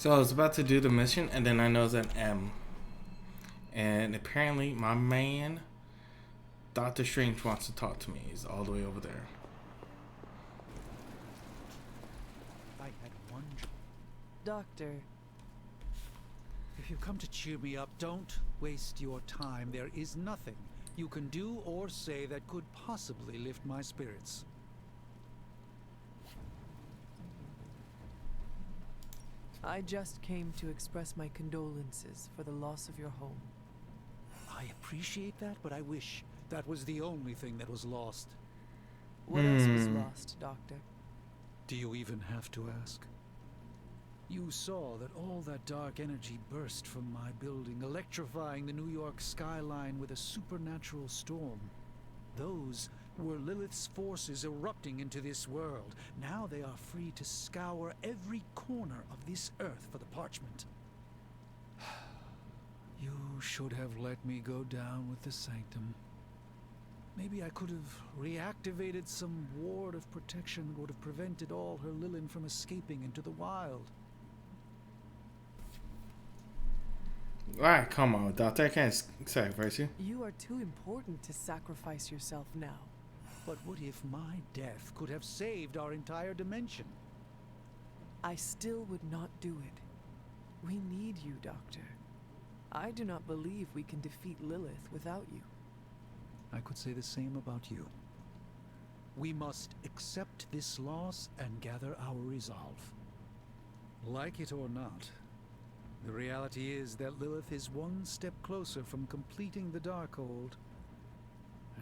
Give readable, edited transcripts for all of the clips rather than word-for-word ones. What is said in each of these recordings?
So I was about to do the mission, and then I noticed an M. And apparently, my man, Doctor Strange, wants to talk to me. He's all the way over there. I had one job. Doctor, If you come to cheer me up, don't waste your time. There is nothing you can do or say that could possibly lift my spirits. I just came to express my condolences for the loss of your home. I appreciate that, but I wish that was the only thing that was lost. What else was lost, Doctor? Do you even have to ask? You saw that all that dark energy burst from my building, electrifying the New York skyline with a supernatural storm. Those were Lilith's forces erupting into this world. Now they are free to scour every corner of this earth for the parchment. You should have let me go down with the Sanctum. Maybe I could have reactivated some ward of protection that would have prevented all her Lilin from escaping into the wild. Alright, come on, Doctor. I can't sacrifice you. You are too important to sacrifice yourself now. But what if my death could have saved our entire dimension? I still would not do it. We need you, Doctor. I do not believe we can defeat Lilith without you. I could say the same about you. We must accept this loss and gather our resolve. Like it or not, the reality is that Lilith is one step closer from completing the Darkhold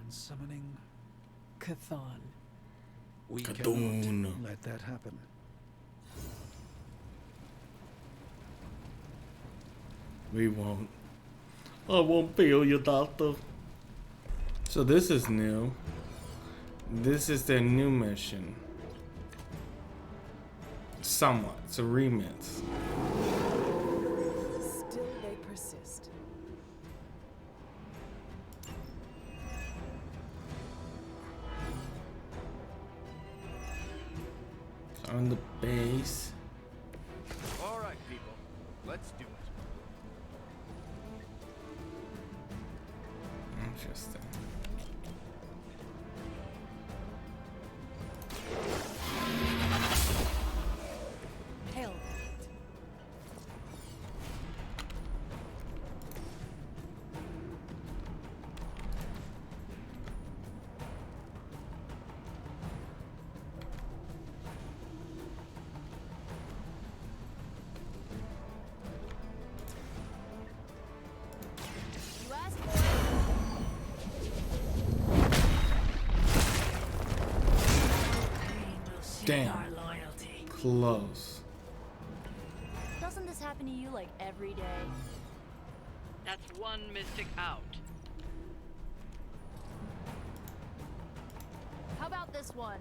and summoning Chthon. We Chthon. cannot let that happen. We won't. I won't fail you, Doctor. So this is new. This is their new mission. Somewhat. It's a remix. Still they persist. On the base. All right, people. Let's do it. Interesting. Hell. You asked for it. Damn. Our loyalty. Close. Doesn't this happen to you like every day? That's one mystic out. How about this one?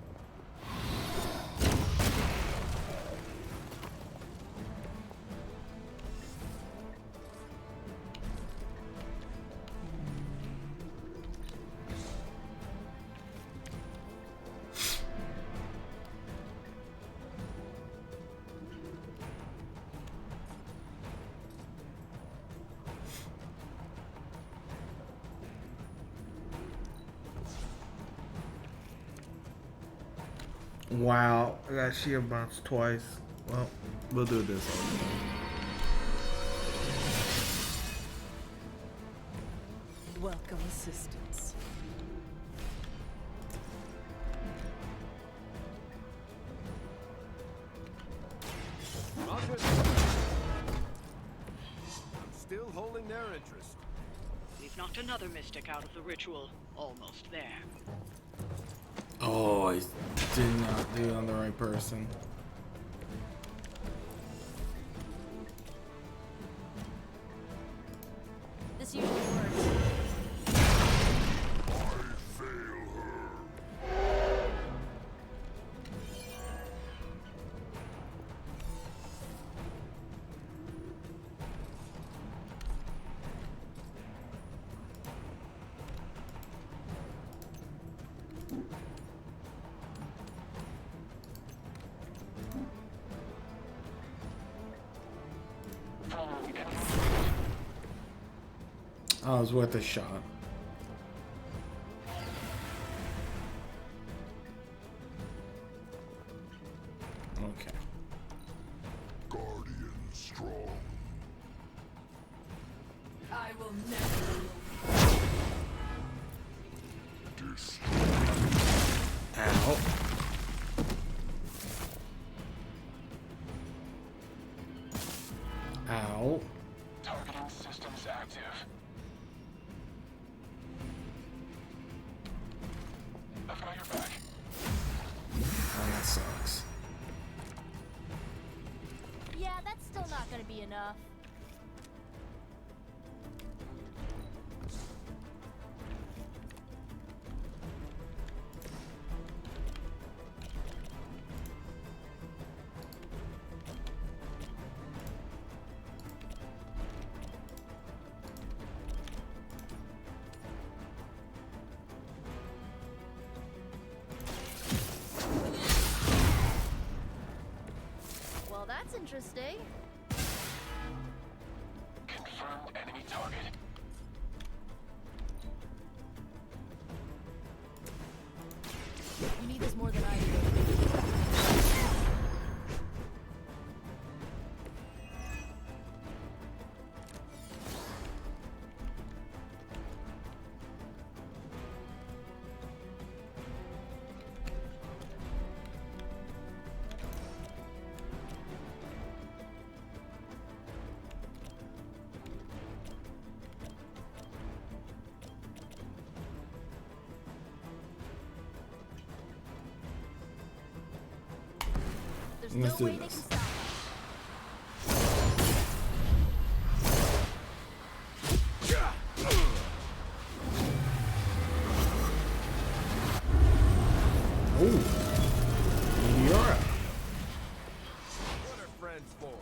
Wow, I got shield bounce twice. Well, we'll do this all the time. Welcome assistance. Roger. Still holding their interest. We've knocked another mystic out of the ritual. Almost there. Oh, I did not do it on the right person. This usually works. Oh, it was worth a shot. Okay. Guardian strong. I will never. Ow. Ow. Targeting systems active. I've got your back. Oh, that sucks. Yeah, that's still not gonna be enough. Well, that's interesting. Confirmed enemy target. You need this more than I do. There's Let's no do way they this. can stop us. Oh. Meteora. What are friends for?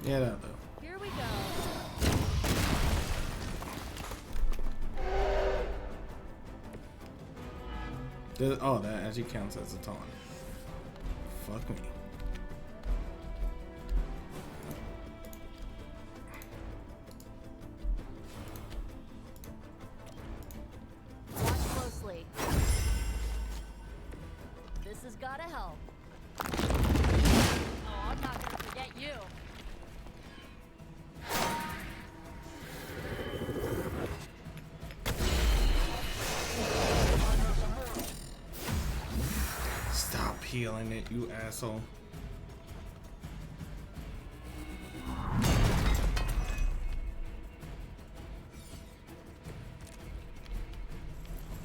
Yeah, that though. Here we go. Oh, that actually counts as a taunt. Fuck me. Watch closely. This has gotta help. Oh, I'm not gonna forget you. Stop healing it, you asshole.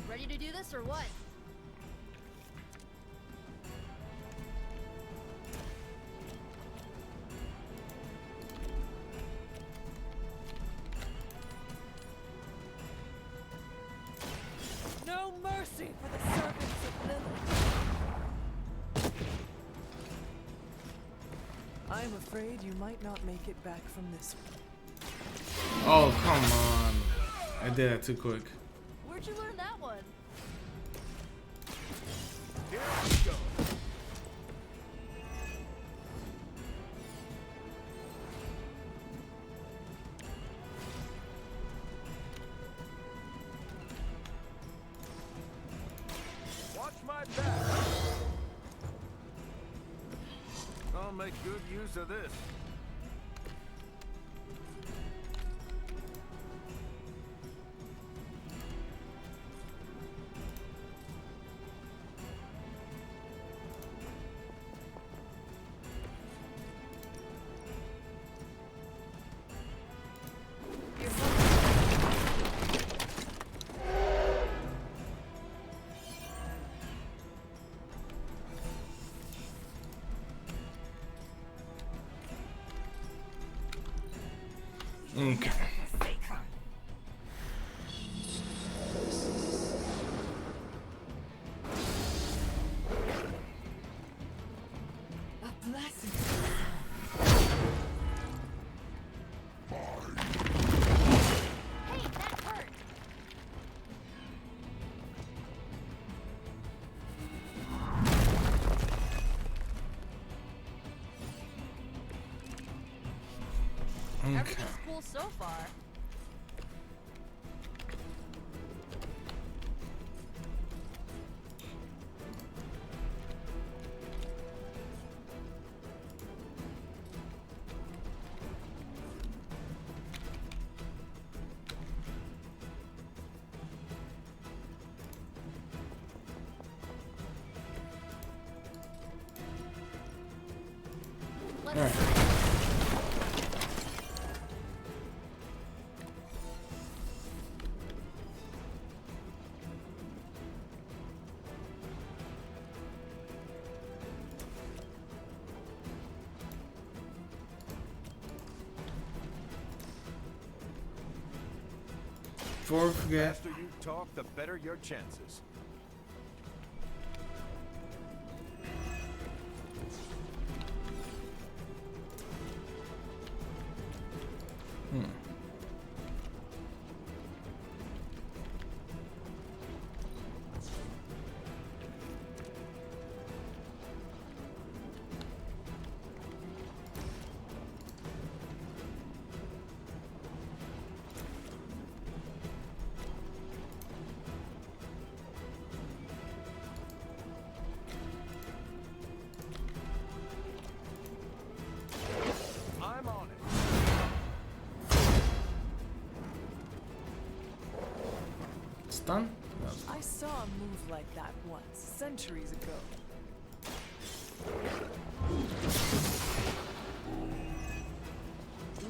Ready to do this or what? No mercy for the servants of Lilith. I am afraid you might not make it back from this one. Oh, come on. I did that too quick. Where'd you learn that one? Here we go. Watch my back. I'll make good use of this. Okay. A blessing. Hey, that hurt! Okay. Everything's cool so far. Let's Alright. Before we The forget, faster you talk, the better your chances. I'm on it. stun? No. I saw a move like that once, centuries ago.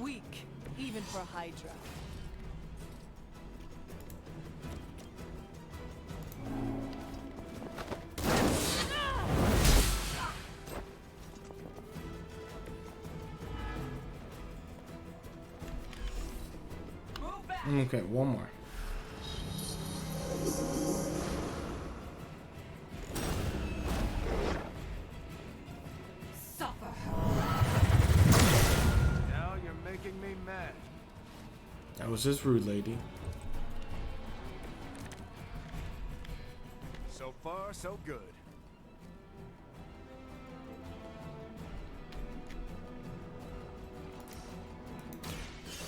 Weak, even for Hydra. Okay, one more. Now you're making me mad. That was just rude, lady. So far, so good.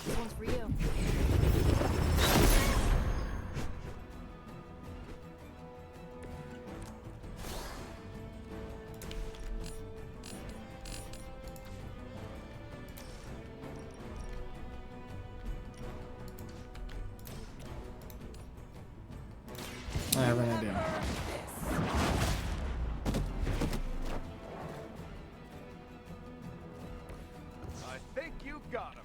This one's for you. I have an idea. I think you got him.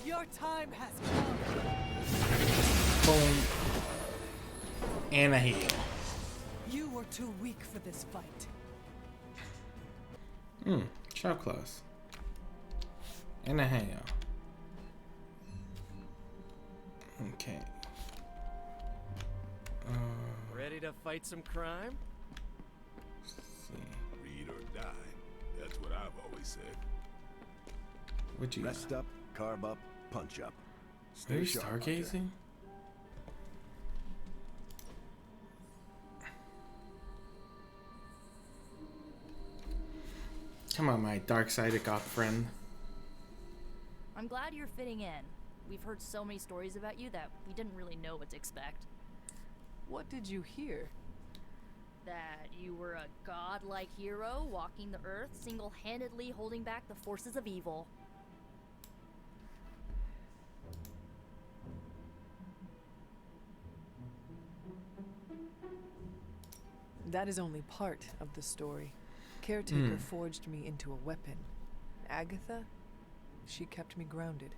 Your time has come. Boom. And a heal. You were too weak for this fight. Shot class. And a hail. Okay. Ready to fight some crime? Let's see. Read or die. That's what I've always said. What you got? Rest up, carb up, punch up. Are you Stay sharp, Hunter. stargazing? Come on, my dark-sided god friend. I'm glad you're fitting in. We've heard so many stories about you that we didn't really know what to expect. What did you hear? That you were a godlike hero walking the earth, single-handedly holding back the forces of evil. That is only part of the story. Caretaker forged me into a weapon. Agatha, she kept me grounded.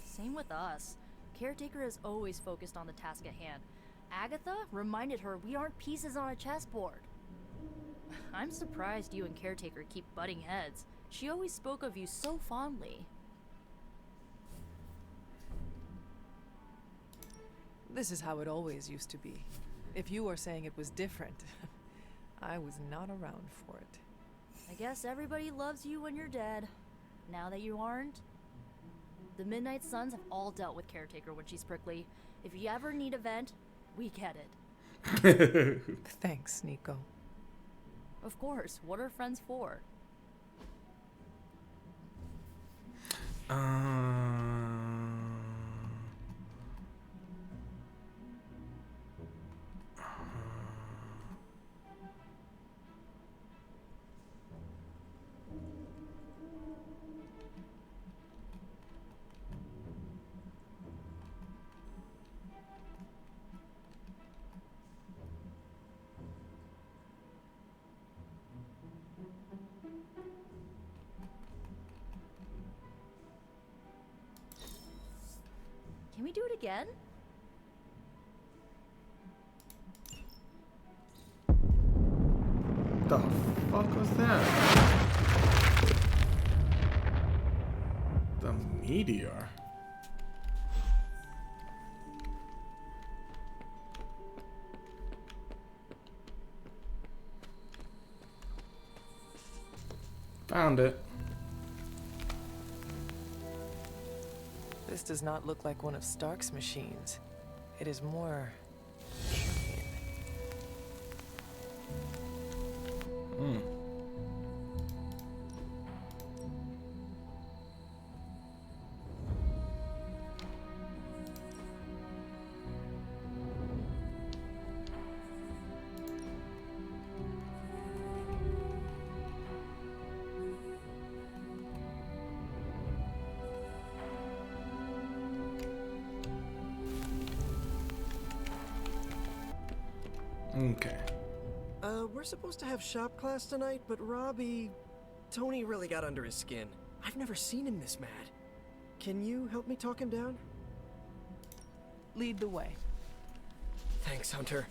Same with us. Caretaker is always focused on the task at hand. Agatha reminded her we aren't pieces on a chessboard. I'm surprised you and Caretaker keep butting heads. She always spoke of you so fondly. This is how it always used to be. If you are saying it was different, I was not around for it. I guess everybody loves you when you're dead. Now that you aren't, the Midnight Suns have all dealt with Caretaker when she's prickly. If you ever need a vent, we get it. Thanks, Nico. Of course, what are friends for? Can we do it again? The fuck was that? The meteor. Found it. This does not look like one of Stark's machines. It is more alien. Okay. We're supposed to have shop class tonight, but Tony really got under his skin. I've never seen him this mad. Can you help me talk him down? Lead the way. Thanks, Hunter.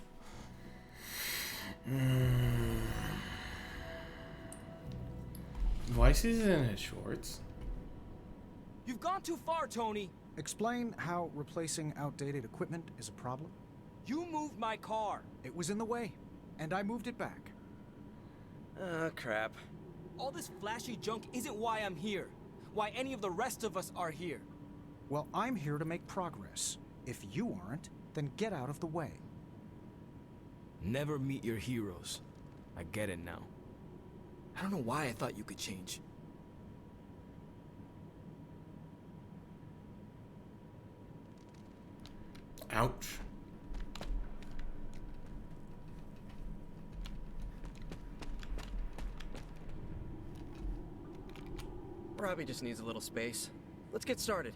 Why is he in his shorts? You've gone too far, Tony. Explain how replacing outdated equipment is a problem. You moved my car. It was in the way, and I moved it back. Crap. All this flashy junk isn't why I'm here. Why any of the rest of us are here. Well, I'm here to make progress. If you aren't, then get out of the way. Never meet your heroes. I get it now. I don't know why I thought you could change. Ouch. Robbie just needs a little space. Let's get started.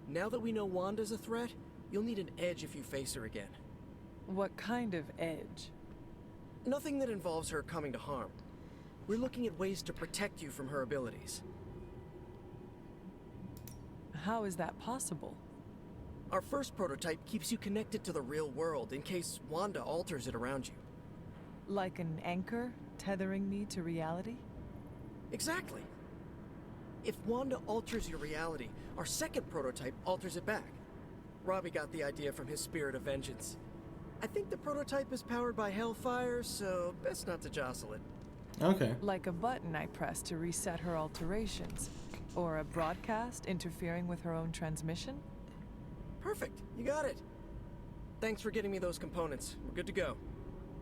Now that we know Wanda's a threat, you'll need an edge if you face her again. What kind of edge? Nothing that involves her coming to harm. We're looking at ways to protect you from her abilities. How is that possible? Our first prototype keeps you connected to the real world in case Wanda alters it around you. Like an anchor tethering me to reality? Exactly. If Wanda alters your reality, our second prototype alters it back. Robbie got the idea from his spirit of vengeance. I think the prototype is powered by Hellfire, so best not to jostle it. Okay. Like a button I press to reset her alterations? Or a broadcast interfering with her own transmission? Perfect, you got it. Thanks for getting me those components. We're good to go.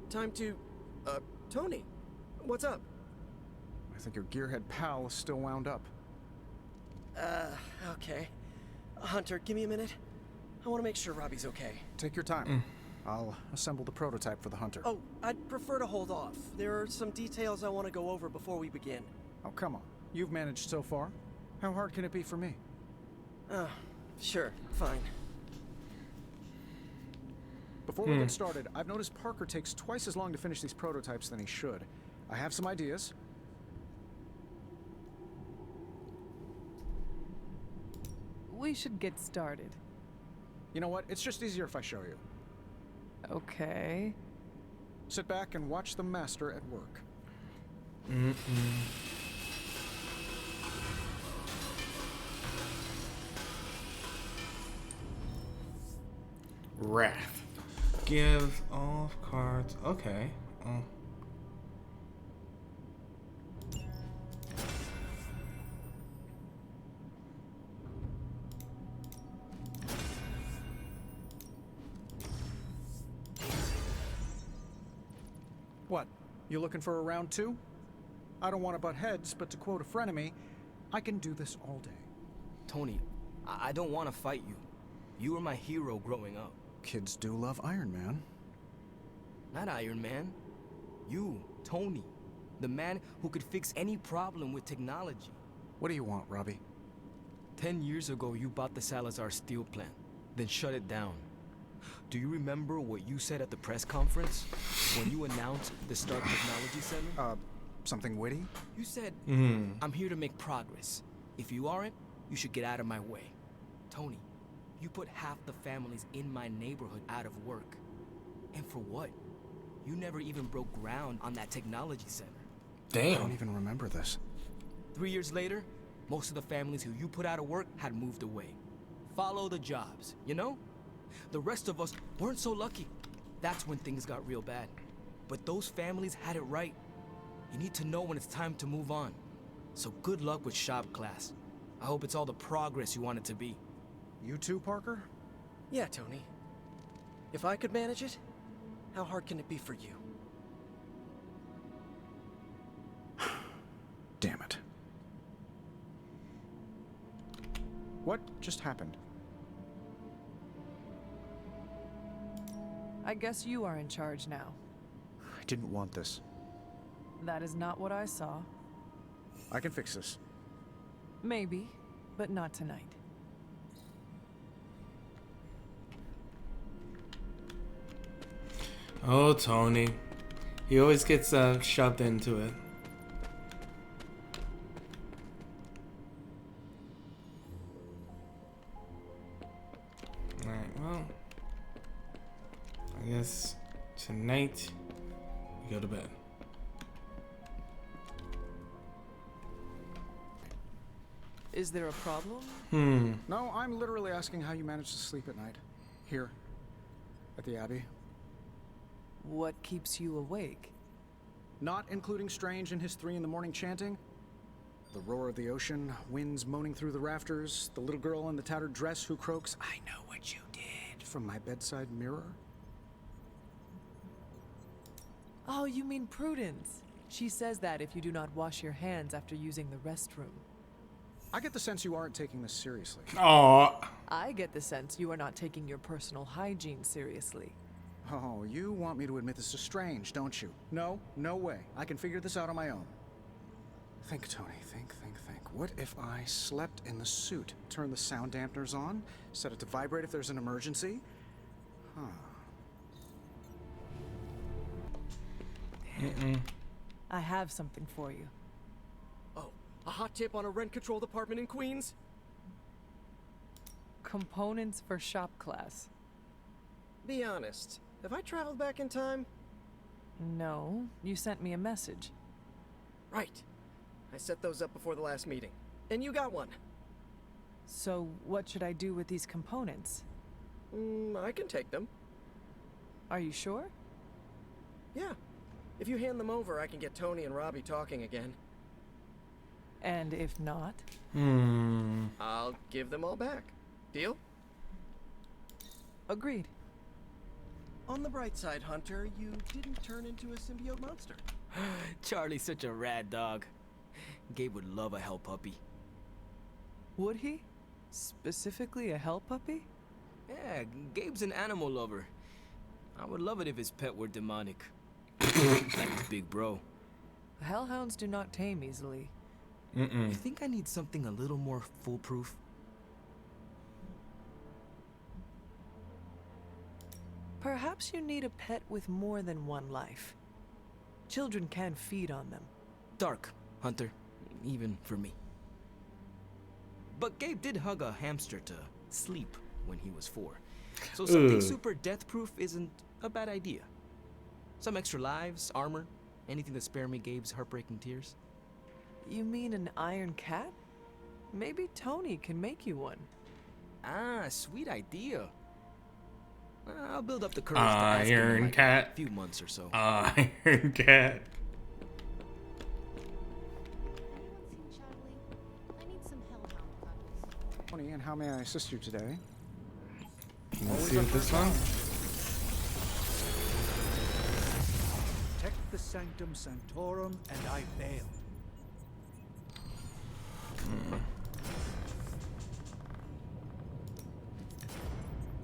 Time to... Tony, what's up? I think your gearhead pal is still wound up. Okay. Hunter, give me a minute. I want to make sure Robbie's okay. Take your time. I'll assemble the prototype for the Hunter. Oh, I'd prefer to hold off. There are some details I want to go over before we begin. Oh, come on. You've managed so far. How hard can it be for me? Sure, fine. Before we get started, I've noticed Parker takes twice as long to finish these prototypes than he should. I have some ideas. We should get started. You know what? It's just easier if I show you. Okay. Sit back and watch the master at work. Wrath. Gives all cards. Okay. Oh. What? You looking for a round two? I don't want to butt heads, but to quote a frenemy, I can do this all day. Tony, I don't want to fight you. You were my hero growing up. Kids do love Iron Man. Not Iron Man. You, Tony. The man who could fix any problem with technology. What do you want, Robbie? 10 years ago, you bought the Salazar steel plant, then shut it down. Do you remember what you said at the press conference when you announced the Stark Technology Center? Something witty? You said, I'm here to make progress. If you aren't, you should get out of my way. Tony, you put half the families in my neighborhood out of work. And for what? You never even broke ground on that technology center. Damn. I don't even remember this. 3 years later, most of the families who you put out of work had moved away. Follow the jobs, you know? The rest of us weren't so lucky. That's when things got real bad. But those families had it right. You need to know when it's time to move on. So good luck with shop class. I hope it's all the progress you want it to be. You too, Parker? Yeah, Tony. If I could manage it, how hard can it be for you? Damn it. What just happened? I guess you are in charge now. I didn't want this. That is not what I saw. I can fix this. Maybe, but not tonight. Oh, Tony. He always gets shoved into it. Alright, well. I guess tonight we go to bed. Is there a problem? No, I'm literally asking how you manage to sleep at night. Here. At the Abbey. What keeps you awake? Not including Strange and his 3 in the morning chanting. The roar of the ocean, winds moaning through the rafters, the little girl in the tattered dress who croaks, "I know what you did," from my bedside mirror. Oh, you mean Prudence. She says that if you do not wash your hands after using the restroom. I get the sense you aren't taking this seriously. Aww. I get the sense you are not taking your personal hygiene seriously. Oh, you want me to admit this to Strange, don't you? No, no way. I can figure this out on my own. Think, Tony, think. What if I slept in the suit? Turn the sound dampeners on? Set it to vibrate if there's an emergency? I have something for you. Oh, a hot tip on a rent control department in Queens? Components for shop class. Be honest, have I traveled back in time? No, you sent me a message. Right. I set those up before the last meeting. And you got one. So what should I do with these components? I can take them. Are you sure? Yeah. If you hand them over, I can get Tony and Robbie talking again. And if not? I'll give them all back. Deal? Agreed. On the bright side, Hunter, you didn't turn into a symbiote monster. Charlie's such a rad dog. Gabe would love a hell puppy. Would he? Specifically a hell puppy? Yeah, Gabe's an animal lover. I would love it if his pet were demonic. Like his big bro. Hellhounds do not tame easily. You think I need something a little more foolproof? Perhaps you need a pet with more than one life. Children can feed on them. Dark, Hunter. Even for me. But Gabe did hug a hamster to sleep when he was 4. So something super death-proof isn't a bad idea. Some extra lives, armor, Anything to spare me Gabe's heartbreaking tears? You mean an iron cat? Maybe Tony can make you one. Ah, sweet idea. I'll build up the courage to ask him in Iron like cat. a few months or so. Iron cat. I need some hellhound cuddles. Tony, and how may I assist you today? Let's see what this one. Protect the Sanctum Sanctorum, and I bail.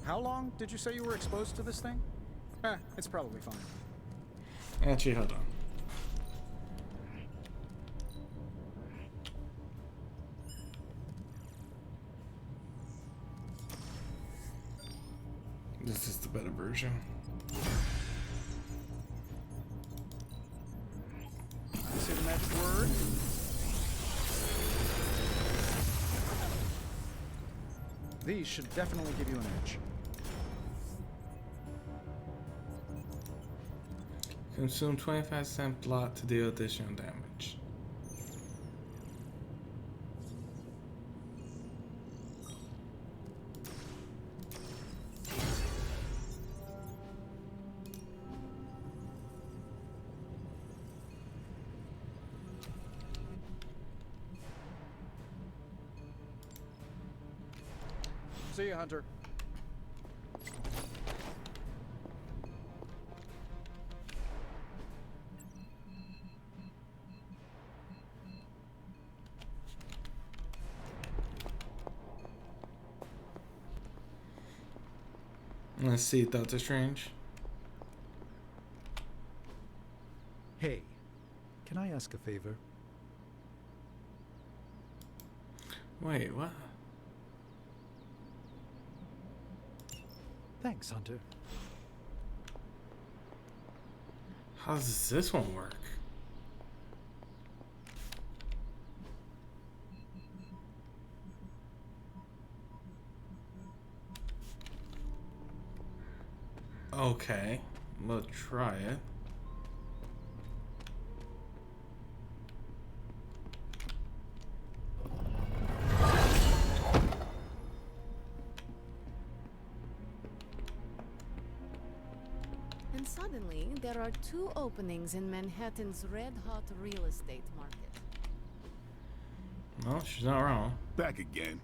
How long did you say you were exposed to this thing? It's probably fine. Actually, hold on. This is the better version. Say the magic word. These should definitely give you an edge. Consume 25% block to deal additional damage. See you, Hunter. Let's see, Doctor Strange. Hey, can I ask a favor? Wait, what? Thanks, Hunter. How does this one work? Okay, we'll try it. And suddenly, there are 2 openings in Manhattan's red-hot real estate market. No, she's not wrong. Back again.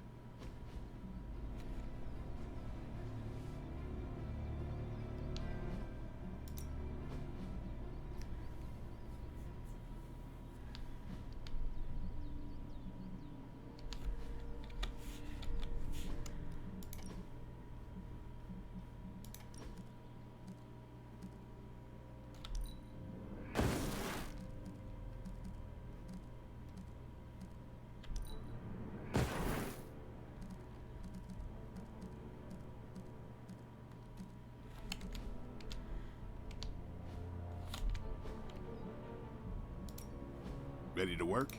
Ready to work?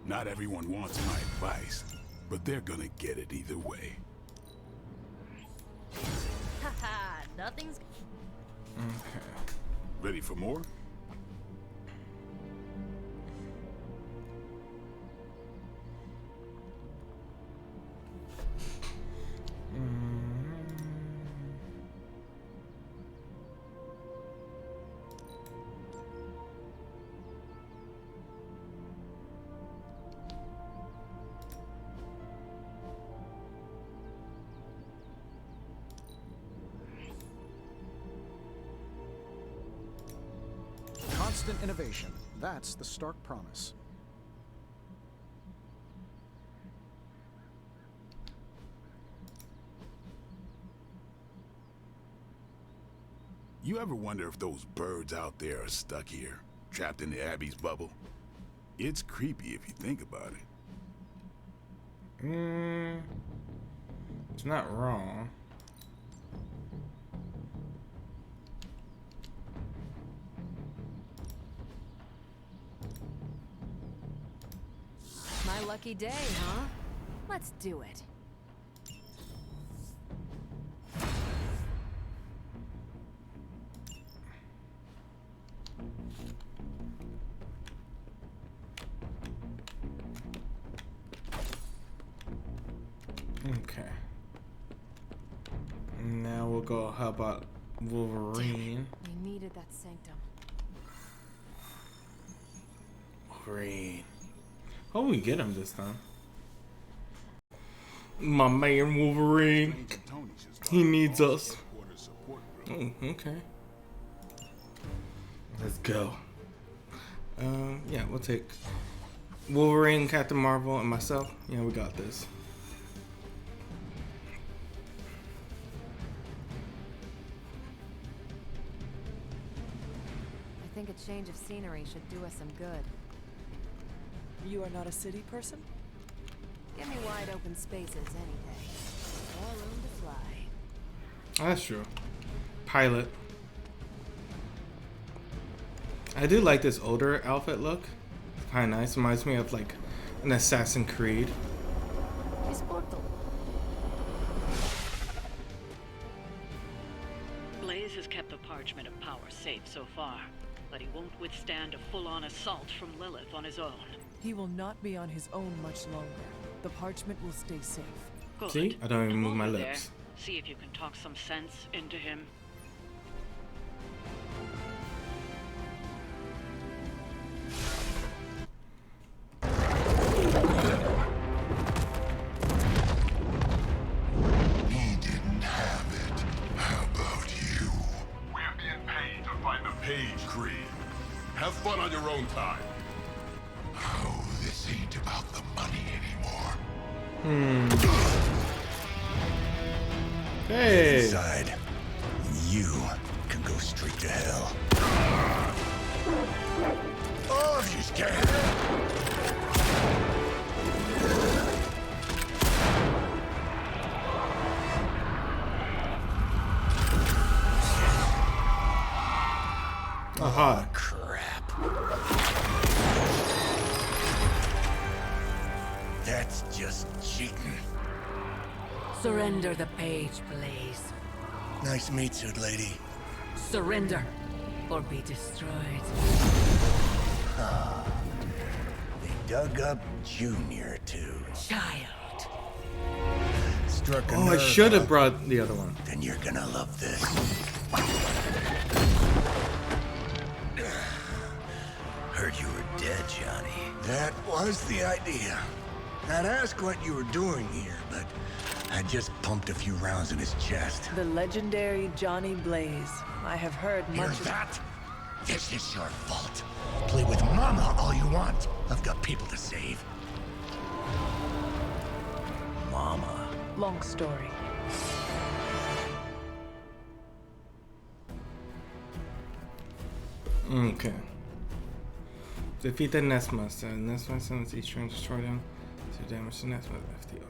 Not everyone wants my advice, but they're gonna get it either way. Haha, nothing's. Okay. Ready for more? Constant innovation. That's the Stark promise. You ever wonder if those birds out there are stuck here, trapped in the Abbey's bubble? It's creepy if you think about it. It's not wrong. My lucky day, huh? Let's do it. Okay. Now we'll go. How about Wolverine? We needed that sanctum. Wolverine. Oh, we get him this time. My man Wolverine. He needs us. Oh, okay. Let's go. Yeah, we'll take Wolverine, Captain Marvel, and myself. Yeah, we got this. I think a change of scenery should do us some good. You are not a city person? Give me wide open spaces any day. More room to fly. That's true. Pilot. I do like this older outfit look. It's kind of nice. Reminds me of like an Assassin's Creed. Blaze has kept the Parchment of Power safe so far, but he won't withstand a full-on assault from Lilith on his own. He will not be on his own much longer. The parchment will stay safe. Good. See? I don't even And move my while you're lips. there, see if you can talk some sense into him. He didn't have it. How about you? We're being paid to find the Page Creed. Have fun on your own time. Oh, this ain't about the money anymore. Hey. Inside, you can go straight to hell. Oh, if you scared. Aha. Crap. That's just cheating. Surrender the page, Blaze. Nice meat suit, lady. Surrender, or be destroyed. They dug up Junior, too. Child. Struck a Oh, I nerve, should have huh? brought the other one. Then you're gonna love this. Heard you were dead, Johnny. That was the idea. I'd ask what you were doing here, but I just pumped a few rounds in his chest. The legendary Johnny Blaze. I have heard Hear much of... that? This is your fault. Play with Mama all you want. I've got people to save. Mama. Long story. Okay. Defeat the Nestmaster. Nestmaster and each train destroy them to damage the Nestmaster.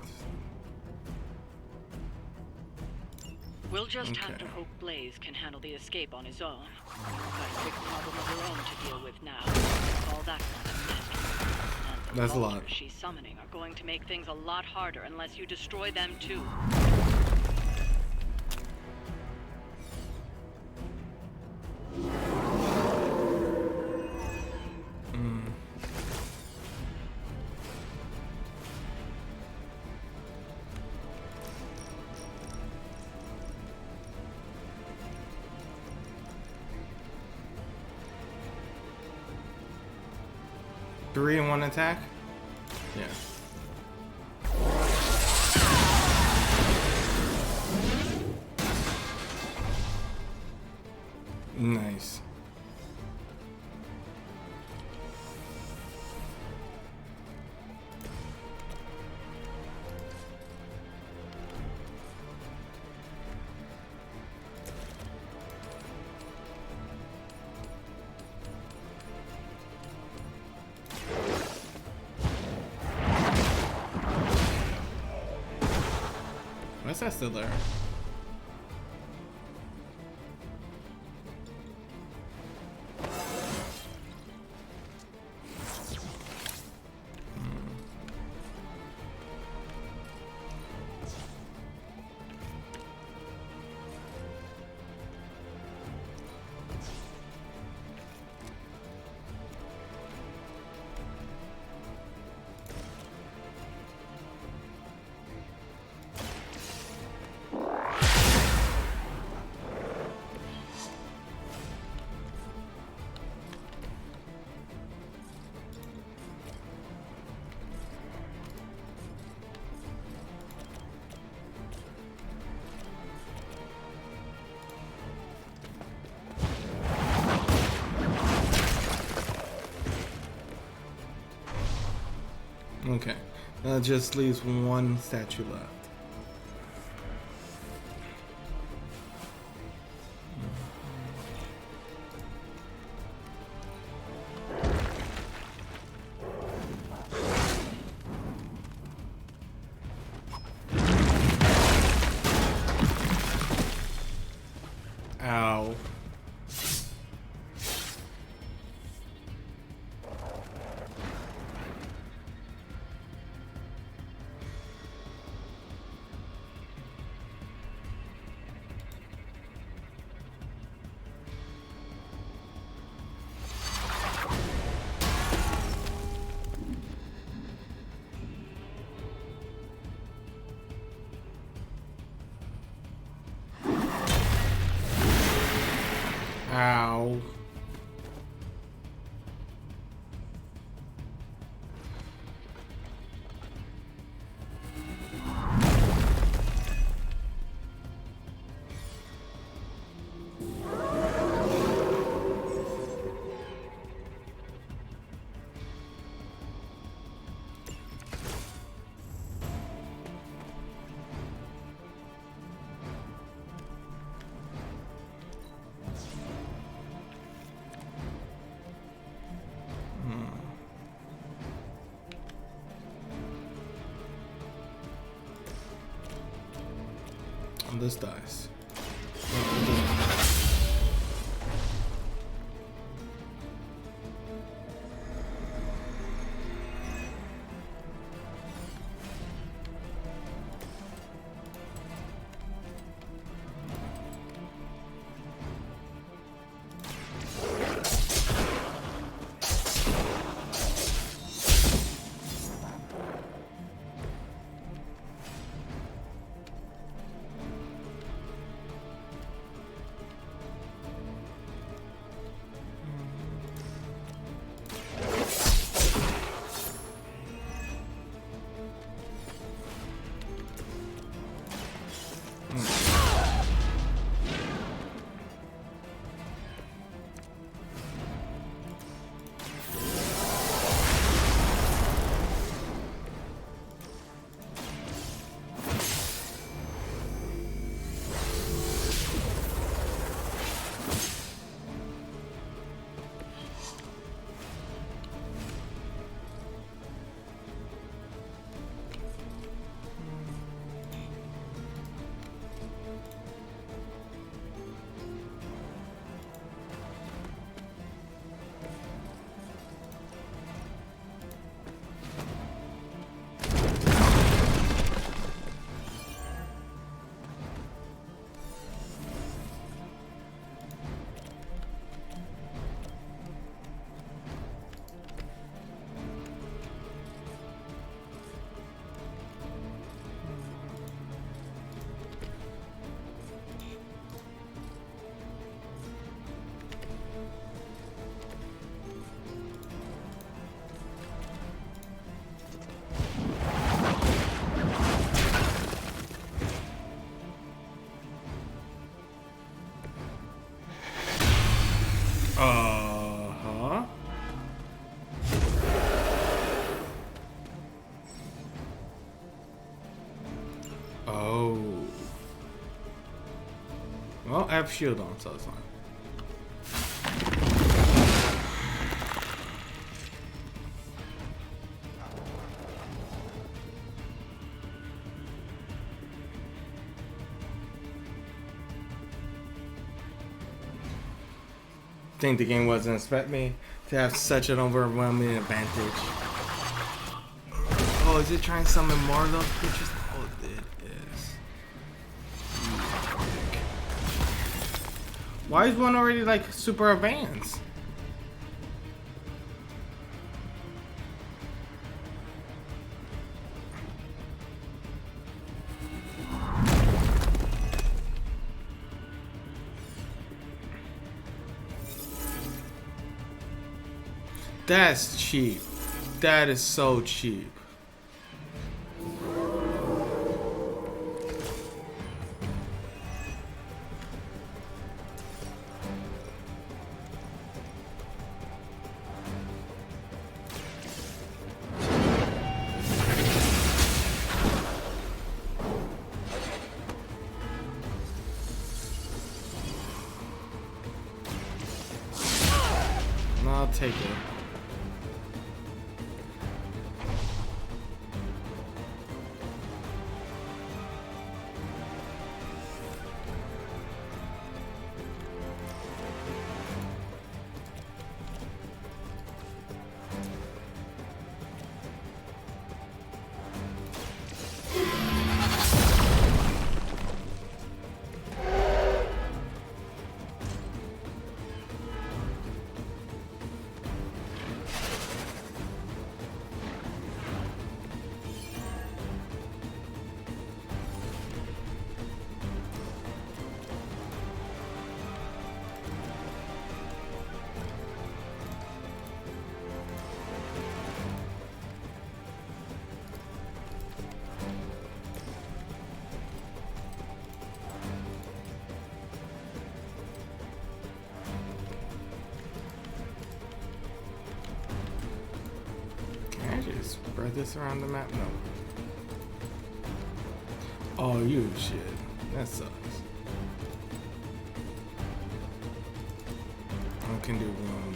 We'll just have Okay. to hope Blaze can handle the escape on his own. Got a big problem of her own to deal with now. All that kind of mess. And the That's a lot. monsters she's summoning are going to make things a lot harder unless you destroy them too. Three in one attack? Yeah. Nice. Why is that still there? Okay. That just leaves one statue left. Ow. Ow. And this dies. Uh-huh. Oh. Well, I have shield on, so it's fine. I think the game wasn't expect me to have such an overwhelming advantage. Oh, is it trying to summon more of those creatures? Oh, it is. Why is one already like super advanced? That's cheap. That is so cheap. I'll take it. Spread this around the map? No. Oh, you shit. That sucks. I can do one move.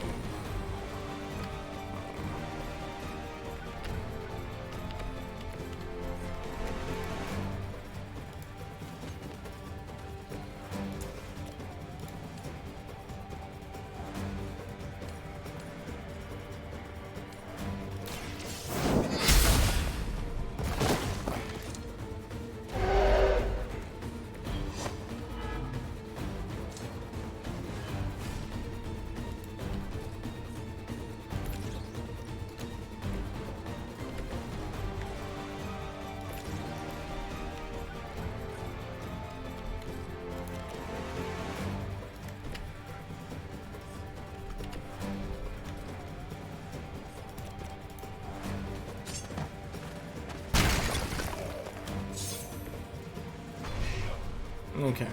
Okay.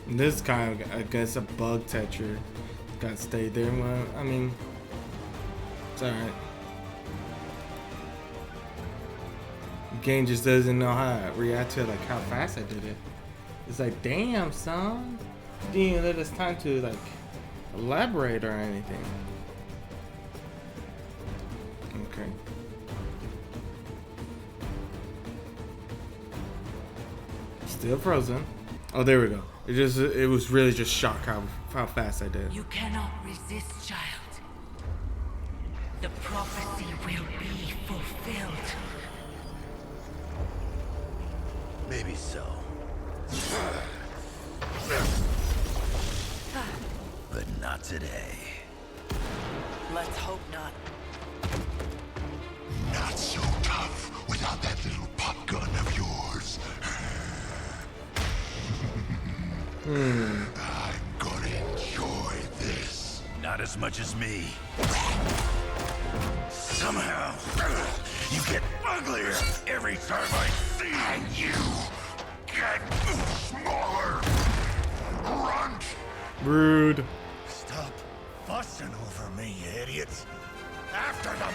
This kind of, I guess, a bug catcher. Gotta stay there. Well, I mean, it's alright. Game just doesn't know how to react to like how fast I did it. It's like, damn, son, didn't even let us time to like elaborate or anything. Okay. Still frozen. Oh, there we go. It was really just shock how fast I did. You cannot resist, child. The prophecy will be fulfilled. Maybe so. But not today. Let's hope not. Not so tough without that little pop gun of yours. I'm gonna enjoy this. Not as much as me. Somehow, you get uglier every time I see you. And you get smaller. Grunt. Rude. Stop fussing over me, you idiots. After them.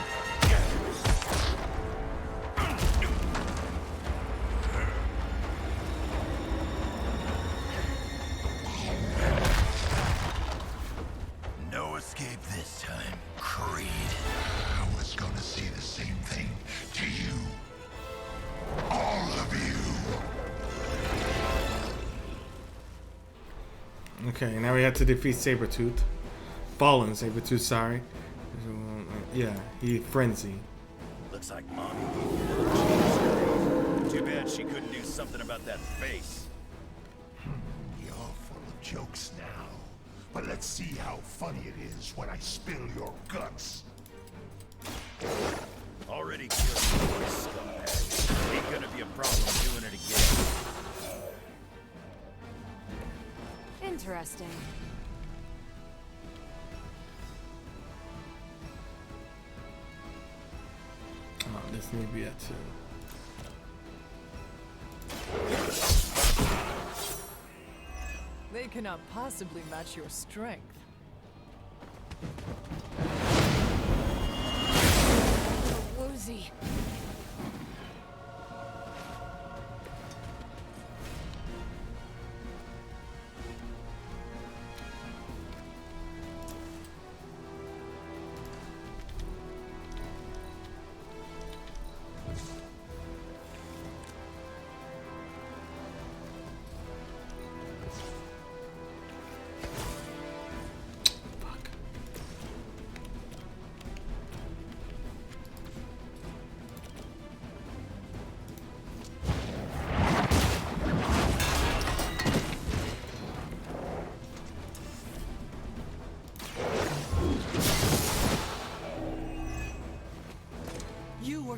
No escape this time, Creed. I was gonna say the same thing to you. All of you. Okay, now we have to defeat Sabretooth. Fallen Sabretooth, sorry. Yeah, he frenzy. Looks like Mommy. Too bad she couldn't do something about that face. You're full of jokes now. But let's see how funny it is when I spill your guts. Already killed this scumbag. Ain't gonna be a problem doing it again. Interesting. Oh, this may be it too. They cannot possibly match your strength. Woozy.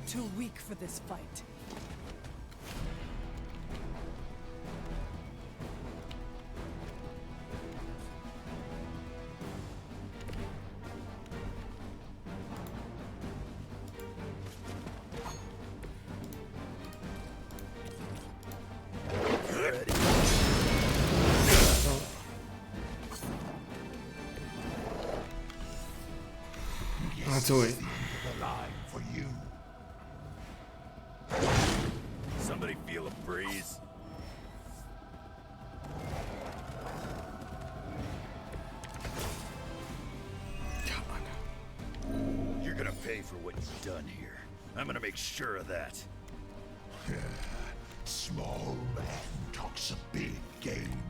too weak for this fight. Let's do it. The line for you. Somebody feel a breeze? You're gonna pay for what you've done here. I'm gonna make sure of that. Small man talks a big game.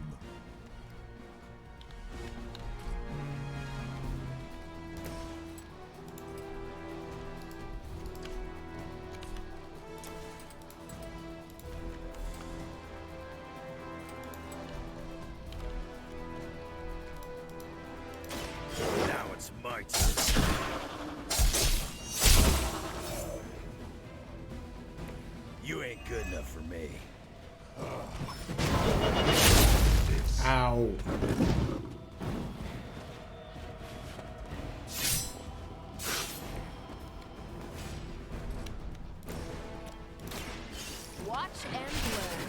Now it's my turn. You ain't good enough for me. Ow. Watch and learn.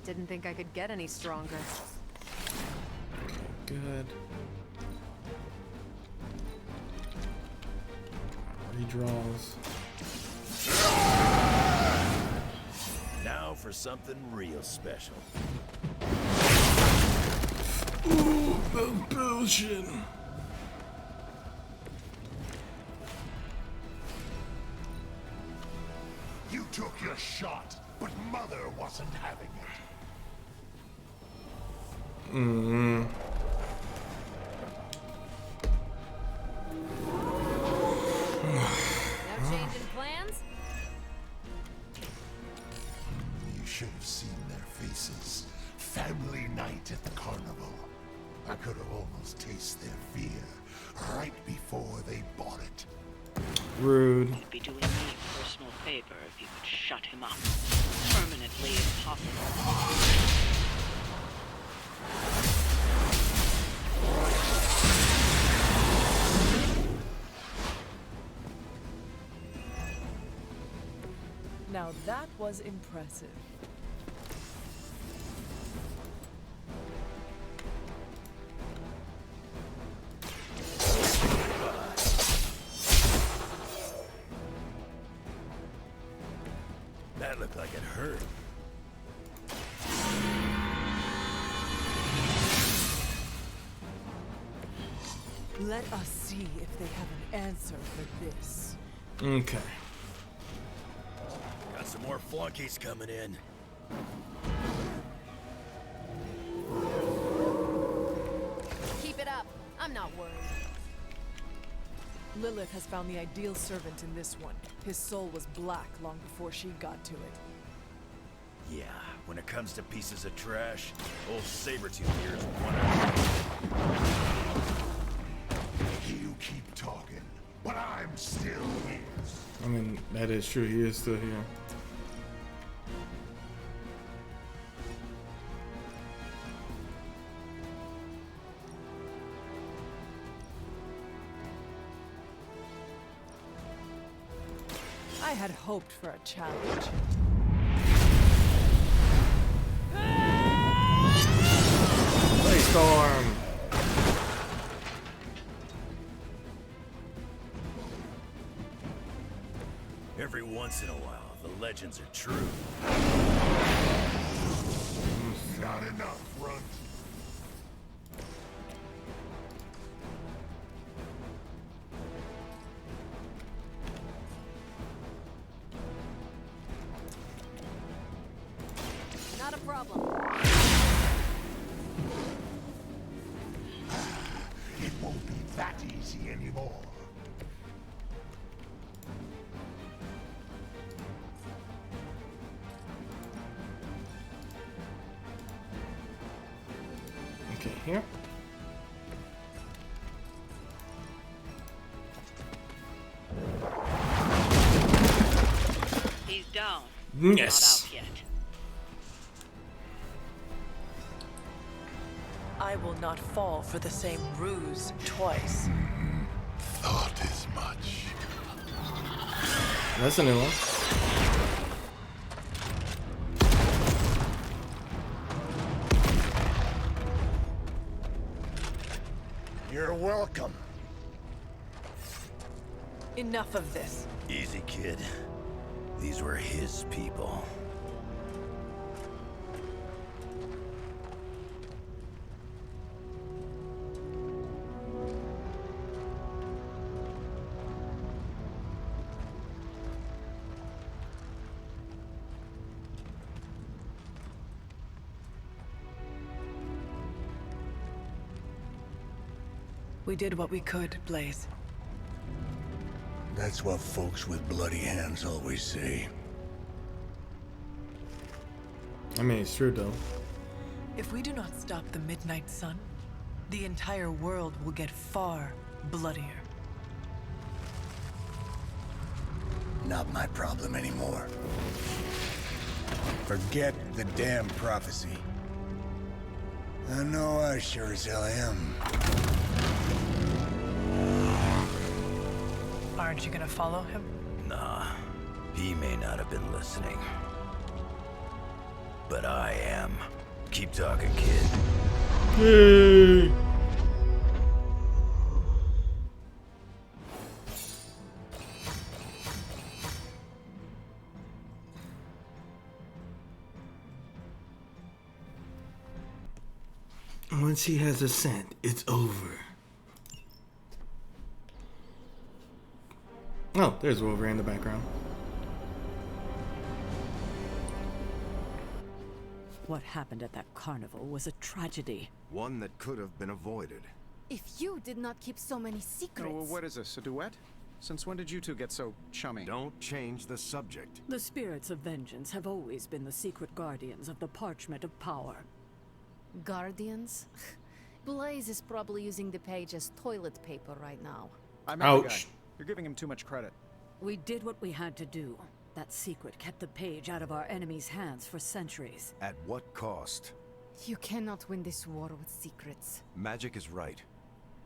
Didn't think I could get any stronger. Good. Redraws. Now for something real special. Ooh, bullshit. You took your shot, but Mother wasn't having it. Mm-hmm. No change in plans? You should have seen their faces. Family night at the carnival. I could have almost tasted their fear right before they bought it. Rude. You'd be doing me a personal favor if you could shut him up. Permanently if possible. Now that was impressive. That looked like it hurt. Let us see if they have an answer for this. Okay. Got some more flunkies coming in. Keep it up. I'm not worried. Lilith has found the ideal servant in this one. His soul was black long before she got to it. Yeah, when it comes to pieces of trash, old Sabretooth here is one of You keep talking, but I'm still here. I mean, that is true. He is still here. I had hoped for a challenge. Storm. Every once in a while, the legends are true. Not enough, Runt. Not a problem. It won't be that easy anymore. Okay, here. Yes. Not out yet. I will not fall for the same ruse twice. Thought as much. That's a new one. You're welcome. Enough of this. Easy, kid. These were his people. We did what we could, Blaze. That's what folks with bloody hands always say. I mean, it's true though. If we do not stop the Midnight Sun, the entire world will get far bloodier. Not my problem anymore. Forget the damn prophecy. I know I sure as hell am. Aren't you gonna follow him? Nah, he may not have been listening. But I am. Keep talking, kid. Yay! Once he has a scent, it's over. Oh, there's Wolverine in the background. What happened at that carnival was a tragedy. One that could have been avoided. If you did not keep so many secrets... Oh, what is this, a duet? Since when did you two get so chummy? Don't change the subject. The spirits of vengeance have always been the secret guardians of the parchment of power. Guardians? Blaze is probably using the page as toilet paper right now. I met the guy. You're giving him too much credit. We did what we had to do. That secret kept the page out of our enemies' hands for centuries. At what cost? You cannot win this war with secrets. Magic is right.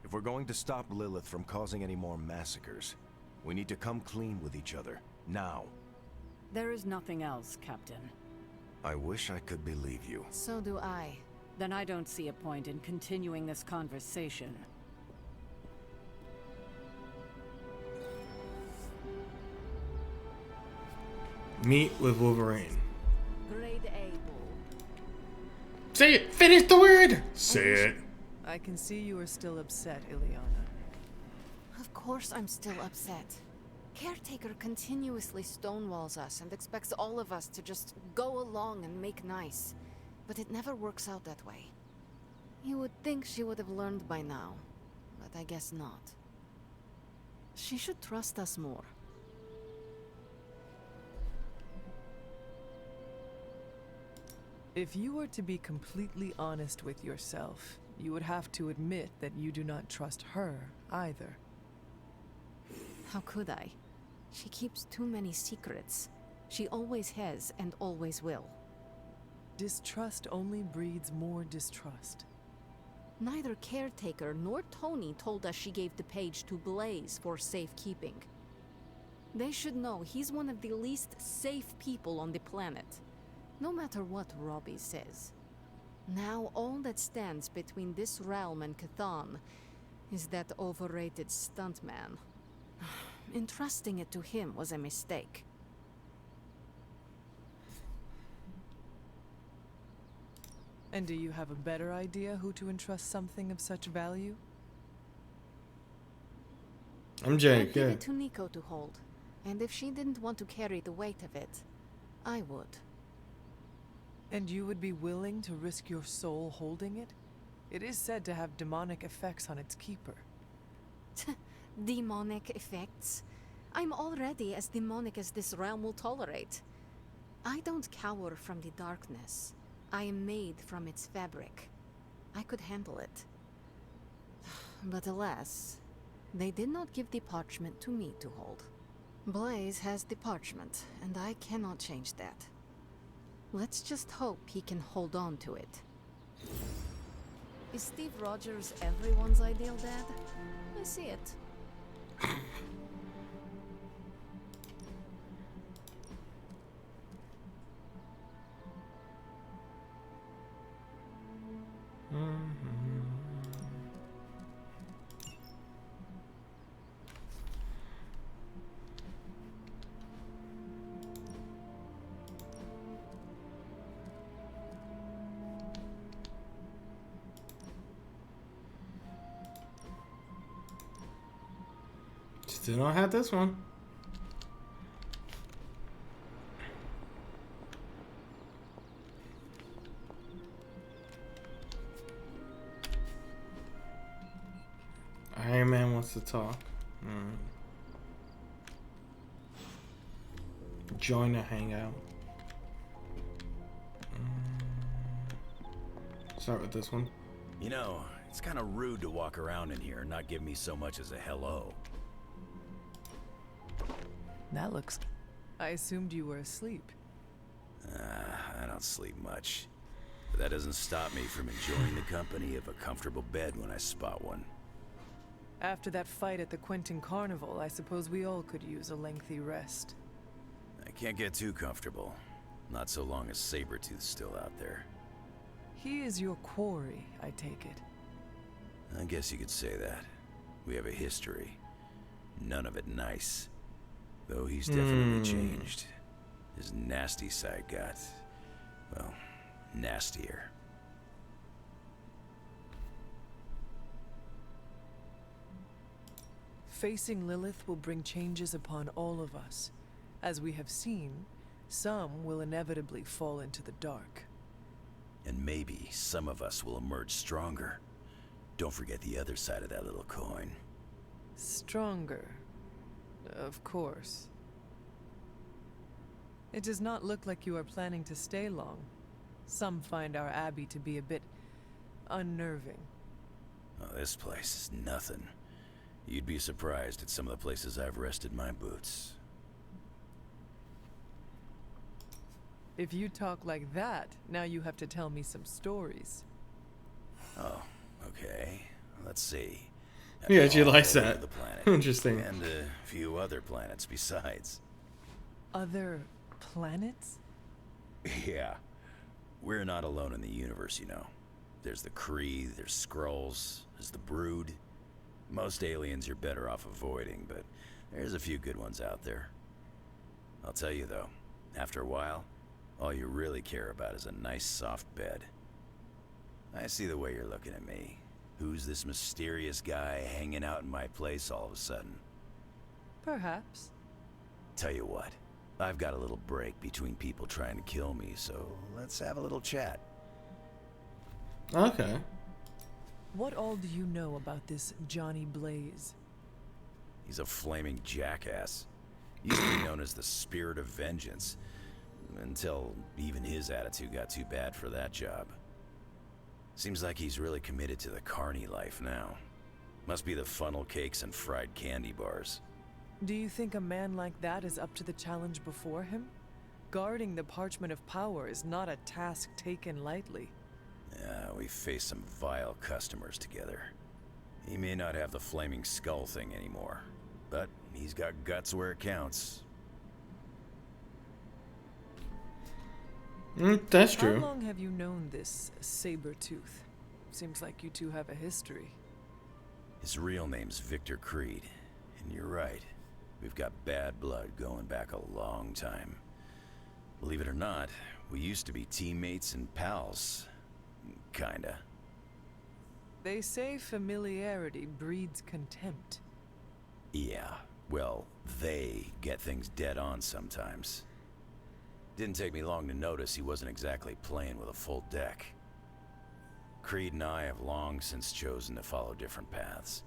If we're going to stop Lilith from causing any more massacres, we need to come clean with each other. Now. There is nothing else, Captain. I wish I could believe you. So do I. Then I don't see a point in continuing this conversation. Meet with Wolverine. Grade A bull. Say it! Finish the word! Say it. I can see you are still upset, Ileana. Of course I'm still upset. Caretaker continuously stonewalls us and expects all of us to just go along and make nice. But it never works out that way. You would think she would have learned by now, but I guess not. She should trust us more. If you were to be completely honest with yourself, you would have to admit that you do not trust her either. How could I? She keeps too many secrets. She always has and always will. Distrust only breeds more distrust. Neither Caretaker nor Tony told us she gave the page to Blaze for safekeeping. They should know he's one of the least safe people on the planet. No matter what Robbie says. Now all that stands between this realm and Cathan is that overrated stuntman. Entrusting it to him was a mistake. And do you have a better idea who to entrust something of such value? I'm Jake, I'd give yeah. it to Nico to hold. And if she didn't want to carry the weight of it, I would. And you would be willing to risk your soul holding it? It is said to have demonic effects on its keeper. Demonic effects? I'm already as demonic as this realm will tolerate. I don't cower from the darkness. I am made from its fabric. I could handle it. But alas, they did not give the parchment to me to hold. Blaze has the parchment, and I cannot change that. Let's just hope he can hold on to it. Is Steve Rogers everyone's ideal dad? I see it. Still don't have this one. Iron Man wants to talk. Join a hangout. Start with this one. You know, it's kind of rude to walk around in here and not give me so much as a hello. That looks... I assumed you were asleep. I don't sleep much. But that doesn't stop me from enjoying the company of a comfortable bed when I spot one. After that fight at the Quentin Carnival, I suppose we all could use a lengthy rest. I can't get too comfortable. Not so long as Sabretooth's still out there. He is your quarry, I take it. I guess you could say that. We have a history. None of it nice. Though he's definitely changed. His nasty side got, well, nastier. Facing Lilith will bring changes upon all of us. As we have seen, some will inevitably fall into the dark. And maybe some of us will emerge stronger. Don't forget the other side of that little coin. Stronger. Of course. It does not look like you are planning to stay long. Some find our abbey to be a bit unnerving. Oh, this place is nothing. You'd be surprised at some of the places I've rested my boots. If you talk like that, now you have to tell me some stories. Oh, okay. Let's see. Yeah, she likes that. The planet. Interesting. And a few other planets besides. Other planets? Yeah. We're not alone in the universe, you know. There's the Kree, there's Skrulls, there's the Brood. Most aliens you're better off avoiding, but there's a few good ones out there. I'll tell you though, after a while, all you really care about is a nice soft bed. I see the way you're looking at me. Who's this mysterious guy hanging out in my place all of a sudden? Perhaps. Tell you what, I've got a little break between people trying to kill me, so let's have a little chat. Okay. What all do you know about this Johnny Blaze? He's a flaming jackass. Used to be known as the Spirit of Vengeance, until even his attitude got too bad for that job. Seems like he's really committed to the carny life now. Must be the funnel cakes and fried candy bars. Do you think a man like that is up to the challenge before him? Guarding the Parchment of Power is not a task taken lightly. Yeah, we faced some vile customers together. He may not have the flaming skull thing anymore, but he's got guts where it counts. That's true. How long have you known this Sabretooth? Seems like you two have a history. His real name's Victor Creed, and you're right. We've got bad blood going back a long time. Believe it or not, we used to be teammates and pals. Kinda. They say familiarity breeds contempt. Yeah, well, they get things dead on sometimes. Didn't take me long to notice he wasn't exactly playing with a full deck. Creed and I have long since chosen to follow different paths.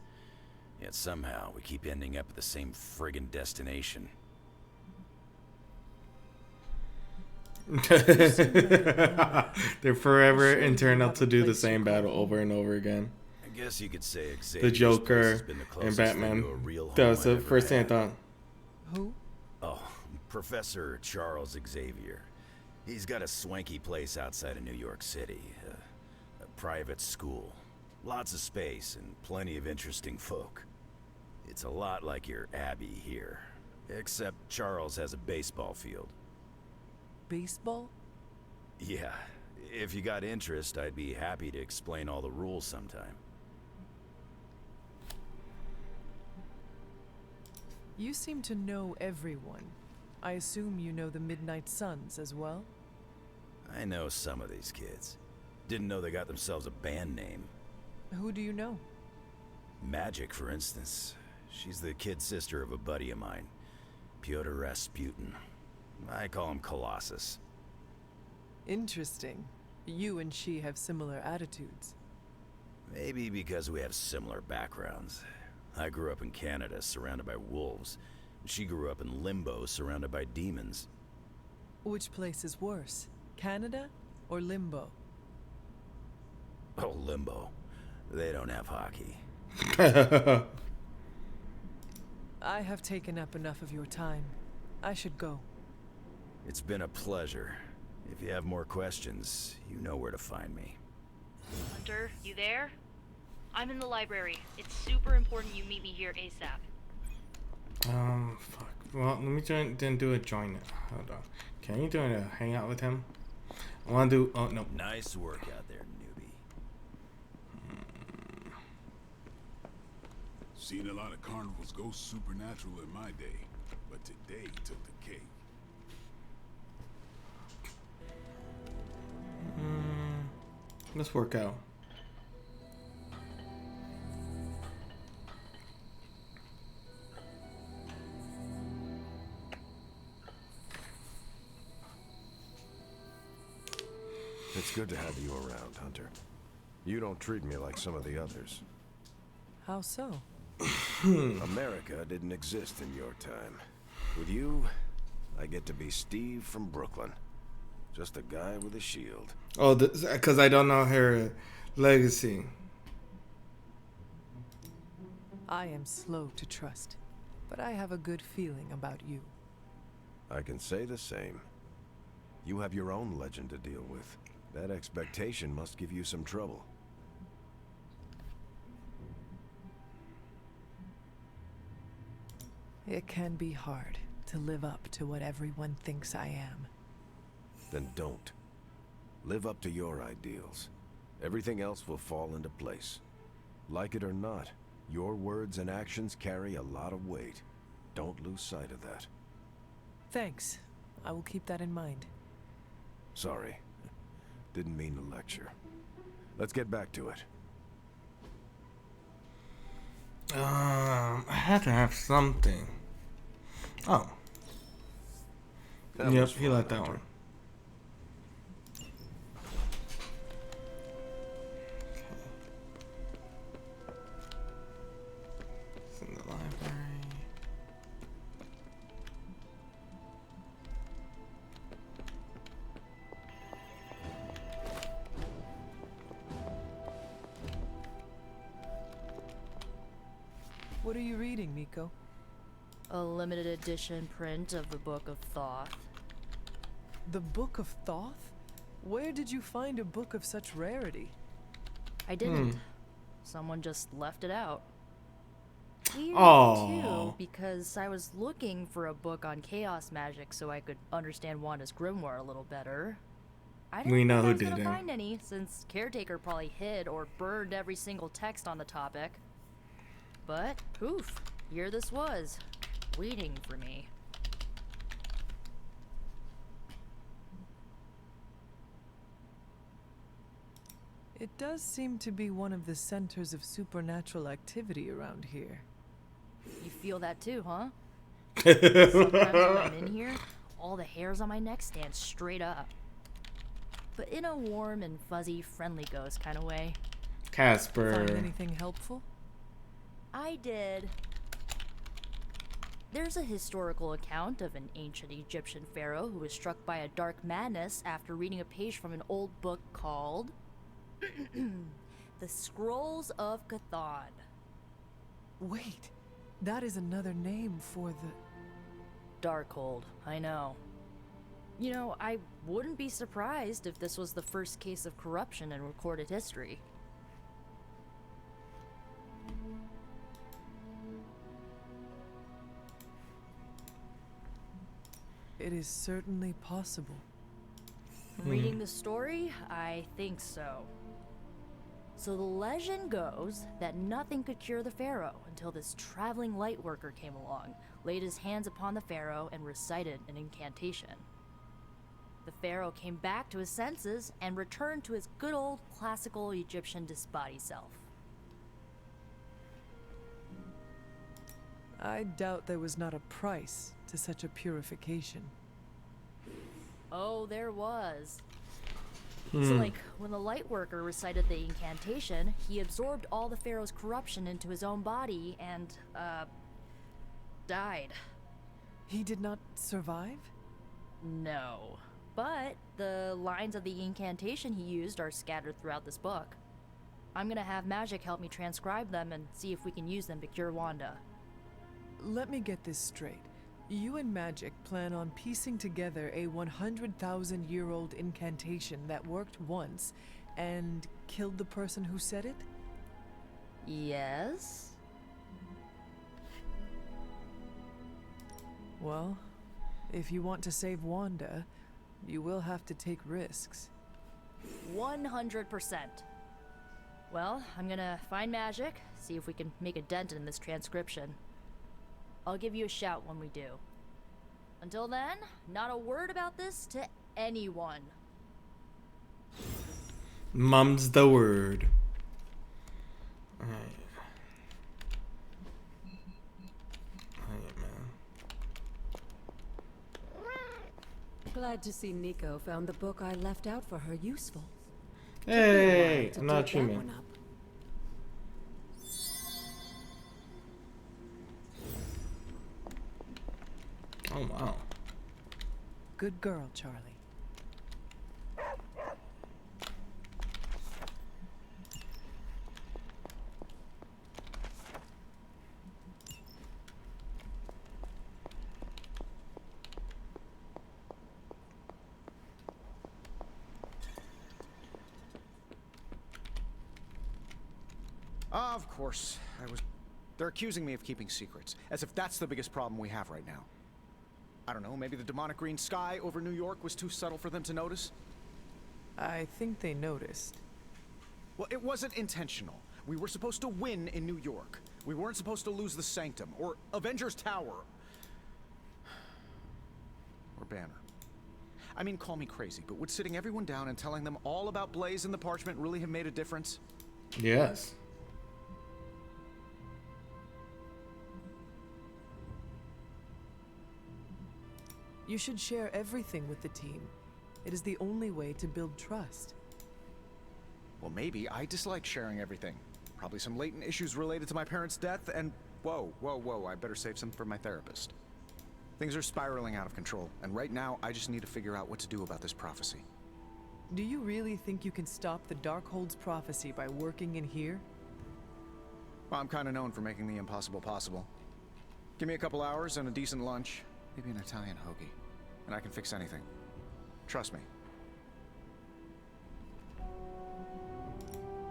Yet somehow we keep ending up at the same friggin' destination. They're forever internal to do the same battle over and over again. I guess you could say Xavier's The Joker place has been the and closest thing Batman. to a real That was home the I've first ever thing I had. thought. Who? Professor Charles Xavier. He's got a swanky place outside of New York City. A private school. Lots of space and plenty of interesting folk. It's a lot like your Abbey here. Except Charles has a baseball field. Baseball? Yeah. If you got interest, I'd be happy to explain all the rules sometime. You seem to know everyone. I assume you know the Midnight Suns as well? I know some of these kids. Didn't know they got themselves a band name. Who do you know? Magic, for instance. She's the kid sister of a buddy of mine, Pyotr Rasputin. I call him Colossus. Interesting. You and she have similar attitudes. Maybe because we have similar backgrounds. I grew up in Canada, surrounded by wolves. She grew up in Limbo, surrounded by demons. Which place is worse, Canada or Limbo? Oh, Limbo. They don't have hockey. I have taken up enough of your time. I should go. It's been a pleasure. If you have more questions, you know where to find me. Hunter, you there? I'm in the library. It's super important you meet me here ASAP. Fuck. Well, let me then do a join. Hold on. Can you do a hangout with him? I want to do. Oh no. Nice work out there, newbie. Seen a lot of carnivals go supernatural in my day, but today took the cake. Let's work out. It's good to have you around, Hunter. You don't treat me like some of the others. How so? America didn't exist in your time. With you, I get to be Steve from Brooklyn. Just a guy with a shield. Oh, because I don't know her legacy. I am slow to trust, but I have a good feeling about you. I can say the same. You have your own legend to deal with. That expectation must give you some trouble. It can be hard to live up to what everyone thinks I am. Then don't. Live up to your ideals. Everything else will fall into place. Like it or not, your words and actions carry a lot of weight. Don't lose sight of that. Thanks. I will keep that in mind. Sorry. Didn't mean to lecture. Let's get back to it. I had to have something. Oh. Yep, he let that one. It's in the library. What are you reading, Miko? A limited edition print of the Book of Thoth. The Book of Thoth? Where did you find a book of such rarity? I didn't. Someone just left it out. Weird, too, because I was looking for a book on chaos magic so I could understand Wanda's grimoire a little better. I didn't think I was gonna find any, since Caretaker probably hid or burned every single text on the topic. But, poof, here this was, waiting for me. It does seem to be one of the centers of supernatural activity around here. You feel that too, huh? Sometimes when I'm in here, all the hairs on my neck stand straight up. But in a warm and fuzzy, friendly ghost kind of way. Casper. Find anything helpful? I did. There's a historical account of an ancient Egyptian pharaoh who was struck by a dark madness after reading a page from an old book called The Scrolls of Chthon. Wait, that is another name for the... Darkhold, I know. You know, I wouldn't be surprised if this was the first case of corruption in recorded history. It is certainly possible. Reading the story, I think so. So the legend goes that nothing could cure the Pharaoh until this traveling light worker came along, laid his hands upon the Pharaoh, and recited an incantation. The Pharaoh came back to his senses and returned to his good old classical Egyptian disbody self. I doubt there was not a price to such a purification. Oh, there was. So, like, when the light worker recited the incantation, he absorbed all the Pharaoh's corruption into his own body and, died. He did not survive? No. But the lines of the incantation he used are scattered throughout this book. I'm gonna have Magic help me transcribe them and see if we can use them to cure Wanda. Let me get this straight. You and Magic plan on piecing together a 100,000-year-old incantation that worked once and killed the person who said it? Yes? Well, if you want to save Wanda, you will have to take risks. 100%. Well, I'm gonna find Magic, see if we can make a dent in this transcription. I'll give you a shout when we do. Until then, not a word about this to anyone. Mum's the word. Alright. Alright, man. Glad to see Nico found the book I left out for her useful. Hey, To another dig that achievement. one up. Oh, wow. Good girl, Charlie. Of course. They're accusing me of keeping secrets, as if that's the biggest problem we have right now. I don't know, maybe the demonic green sky over New York was too subtle for them to notice? I think they noticed. Well, it wasn't intentional. We were supposed to win in New York. We weren't supposed to lose the Sanctum, or Avengers Tower. Or Banner. I mean, call me crazy, but would sitting everyone down and telling them all about Blaze and the Parchment really have made a difference? Yes. You should share everything with the team. It is the only way to build trust. Well, maybe. I dislike sharing everything. Probably some latent issues related to my parents' death, and whoa, I better save some for my therapist. Things are spiraling out of control, and right now, I just need to figure out what to do about this prophecy. Do you really think you can stop the Darkhold's prophecy by working in here? Well, I'm kind of known for making the impossible possible. Give me a couple hours and a decent lunch, maybe an Italian hoagie, and I can fix anything. Trust me.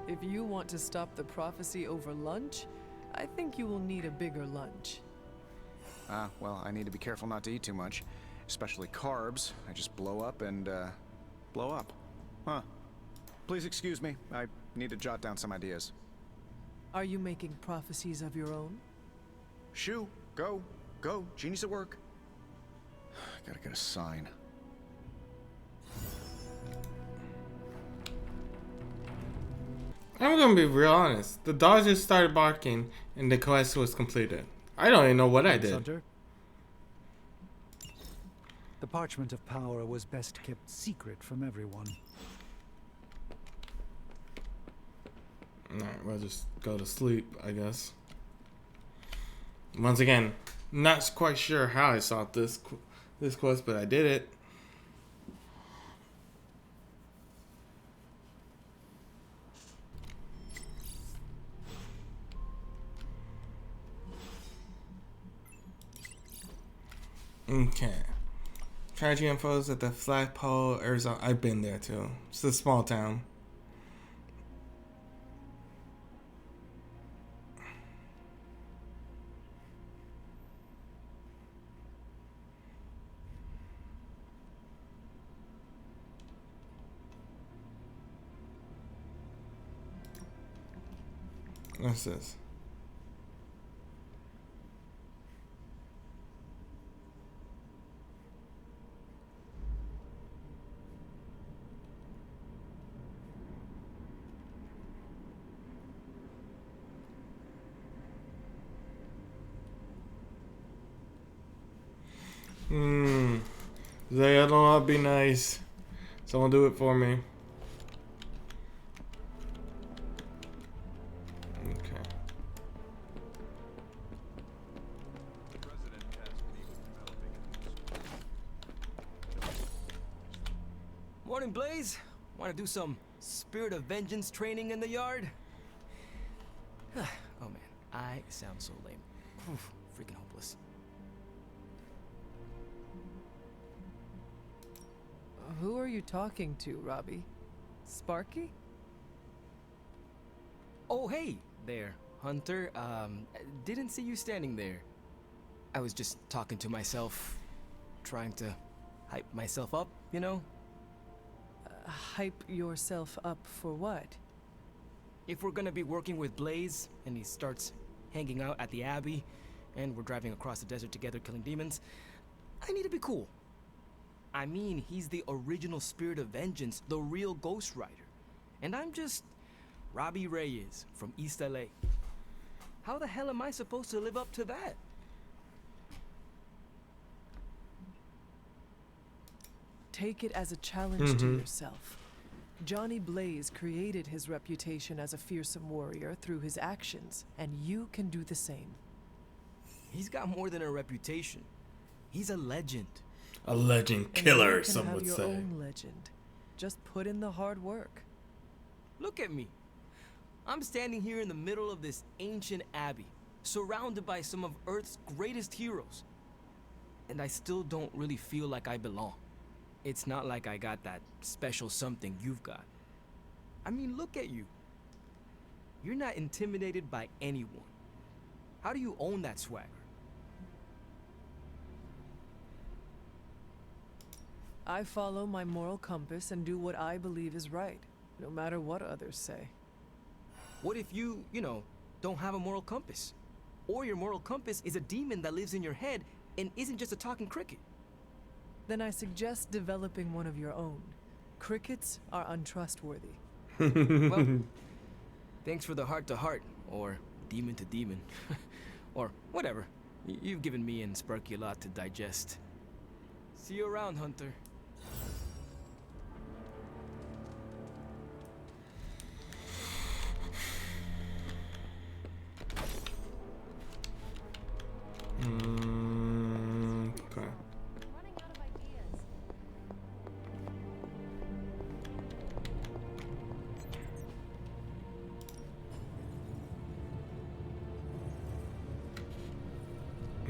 If you want to stop the prophecy over lunch, I think you will need a bigger lunch. Well, I need to be careful not to eat too much, especially carbs. I just blow up and, blow up. Huh. Please excuse me. I need to jot down some ideas. Are you making prophecies of your own? Shoo, go. Genius at work. Gotta get a sign. I'm gonna be real honest. The dogs just started barking and the quest was completed. I don't even know what I did. Hunter. The parchment of power was best kept secret from everyone. Alright, we'll just go to sleep, I guess. Once again, not quite sure how I solved this quest, but I did it. Okay. Tragedy unfolds at the flagpole, Arizona. I've been there too. It's a small town. What's this? Zay, I don't know how to be nice. Someone do it for me. Okay. Morning, Blaze. Want to do some Spirit of Vengeance training in the yard? Oh man, I sound so lame. Oof, freaking hopeless. Who are you talking to, Robbie? Sparky? Oh, hey there, Hunter. Didn't see you standing there. I was just talking to myself, trying to hype myself up, you know? Hype yourself up for what? If we're gonna be working with Blaze, and he starts hanging out at the Abbey, and we're driving across the desert together killing demons, I need to be cool. I mean, he's the original Spirit of Vengeance, the real Ghost Rider. And I'm just Robbie Reyes from East LA. How the hell am I supposed to live up to that? Take it as a challenge to yourself. Johnny Blaze created his reputation as a fearsome warrior through his actions, and you can do the same. He's got more than a reputation. He's a legend. A legend killer, some would say. You can have your own legend. Just put in the hard work. Look at me. I'm standing here in the middle of this ancient abbey, surrounded by some of Earth's greatest heroes. And I still don't really feel like I belong. It's not like I got that special something you've got. I mean, look at you. You're not intimidated by anyone. How do you own that swagger? I follow my moral compass and do what I believe is right, no matter what others say. What if you know, don't have a moral compass? Or your moral compass is a demon that lives in your head and isn't just a talking cricket? Then I suggest developing one of your own. Crickets are untrustworthy. Well, thanks for the heart-to-heart, or demon-to-demon, or whatever. You've given me and Sparky a lot to digest. See you around, Hunter. Okay.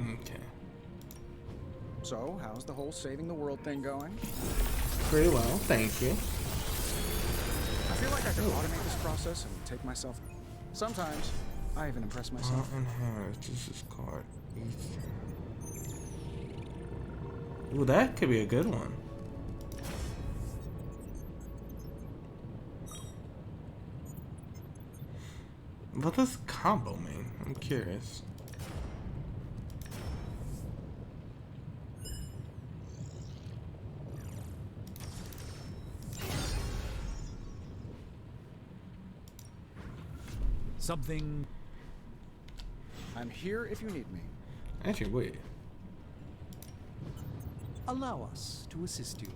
Okay. So, how's the whole saving the world thing going? Pretty well, thank you. I feel like I could automate this process and take myself. Sometimes, I even impress myself. And Harris, this is card. Ooh, that could be a good one. What does combo mean? I'm curious. Something. I'm here if you need me. Actually, wait. Allow us to assist you.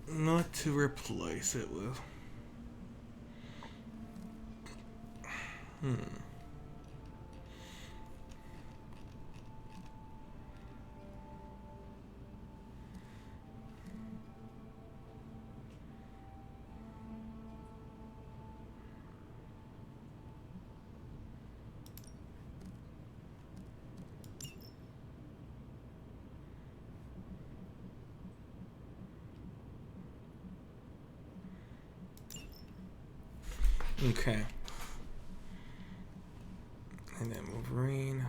Not to replace it with. Okay. And then Wolverine.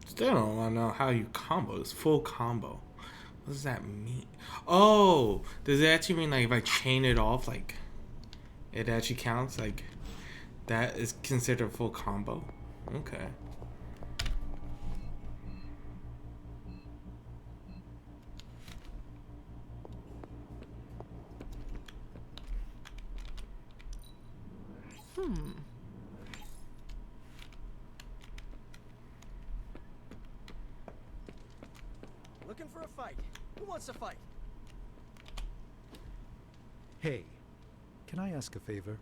Still don't want to know how you combo this full combo. What does that mean? Oh, does it actually mean like if I chain it off, like it actually counts? Like that is considered a full combo? Okay. Looking for a fight. Who wants to fight? Hey, can I ask a favor?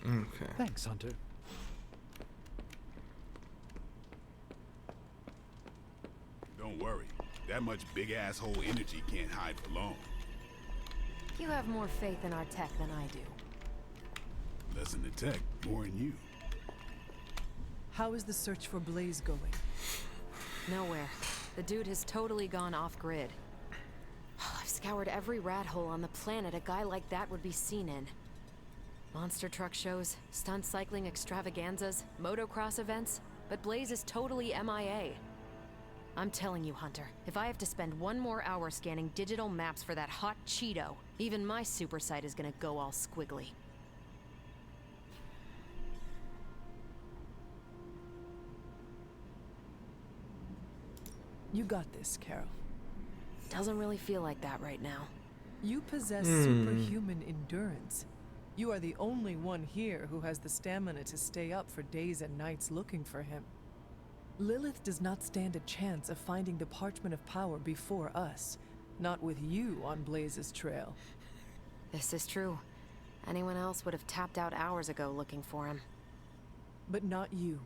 Okay. Thanks, Hunter. Don't worry. That much big asshole energy can't hide for long. You have more faith in our tech than I do. Less in the tech, more in you. How is the search for Blaze going? Nowhere. The dude has totally gone off-grid. I've scoured every rat hole on the planet a guy like that would be seen in. Monster truck shows, stunt cycling extravaganzas, motocross events, but Blaze is totally MIA. I'm telling you, Hunter, if I have to spend one more hour scanning digital maps for that hot Cheeto, even my super sight is gonna go all squiggly. You got this, Carol. Doesn't really feel like that right now. You possess superhuman endurance. You are the only one here who has the stamina to stay up for days and nights looking for him. Lilith does not stand a chance of finding the Parchment of Power before us. Not with you on Blaze's trail. This is true. Anyone else would have tapped out hours ago looking for him. But not you.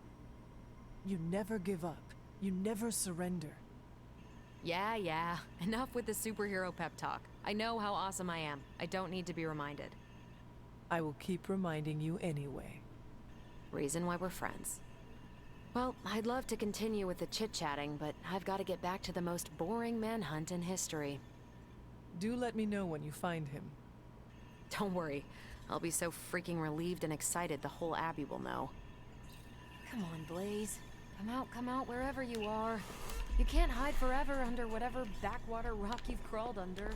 You never give up. You never surrender. Yeah. Enough with the superhero pep talk. I know how awesome I am. I don't need to be reminded. I will keep reminding you anyway. Reason why we're friends. Well, I'd love to continue with the chit-chatting, but I've got to get back to the most boring manhunt in history. Do let me know when you find him. Don't worry. I'll be so freaking relieved and excited the whole Abbey will know. Come on, Blaze. Come out wherever you are. You can't hide forever under whatever backwater rock you've crawled under.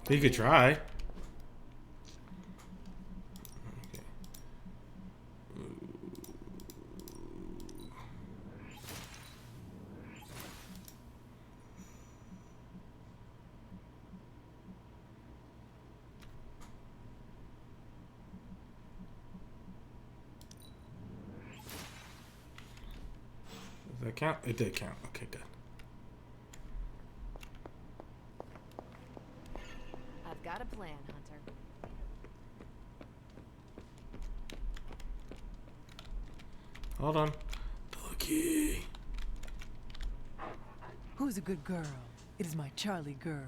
You could try. Does that count? It did count. Okay, good. I've got a plan, Hunter. Hold on. The key. Who's a good girl? It is my Charlie girl.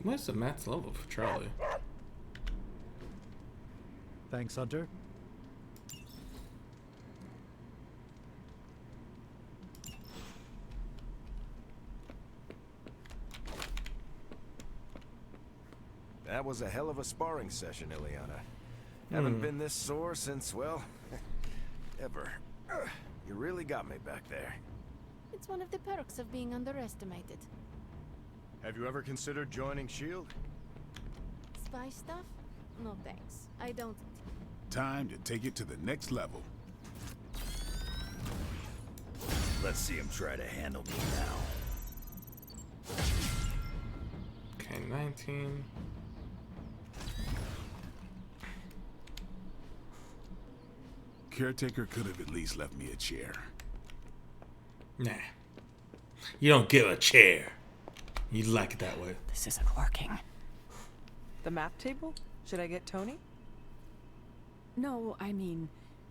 What's the max level for Charlie? Thanks, Hunter. That was a hell of a sparring session, Ileana. Haven't been this sore since, well, ever. You really got me back there. It's one of the perks of being underestimated. Have you ever considered joining S.H.I.E.L.D.? Spy stuff? No thanks. I don't... Time to take it to the next level. Let's see him try to handle me now. Okay, 19. Caretaker could have at least left me a chair. Nah. You don't get a chair. You like it that way. This isn't working. The map table? Should I get Tony? No, I mean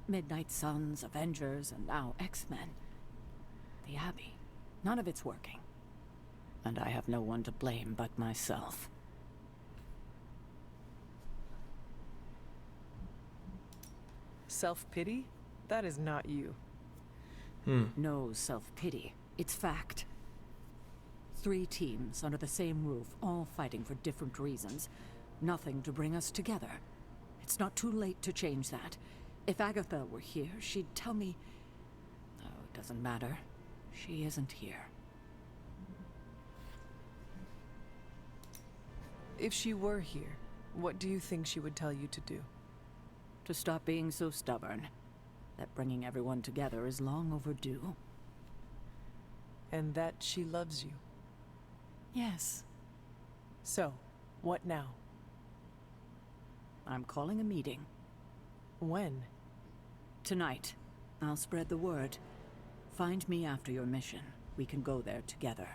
Midnight Suns, Avengers, and now X-Men. The Abbey. None of it's working. And I have no one to blame but myself. Self-pity? That is not you. No self-pity. It's fact. 3 teams under the same roof, all fighting for different reasons. Nothing to bring us together. It's not too late to change that. If Agatha were here, she'd tell me... Oh, it doesn't matter. She isn't here. If she were here, what do you think she would tell you to do? To stop being so stubborn. That bringing everyone together is long overdue. And that she loves you. Yes. So, what now? I'm calling a meeting. When? Tonight. I'll spread the word. Find me after your mission. We can go there together.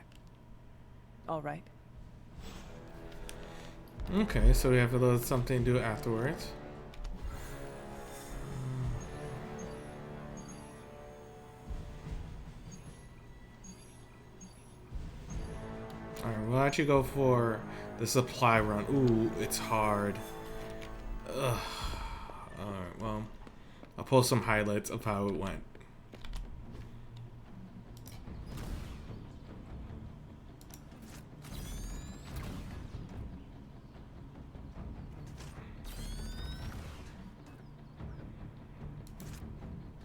All right. Okay, so we have a little something to do afterwards. Alright, we'll actually go for the supply run. Ooh, it's hard. Ugh. Alright, well, I'll post some highlights of how it went.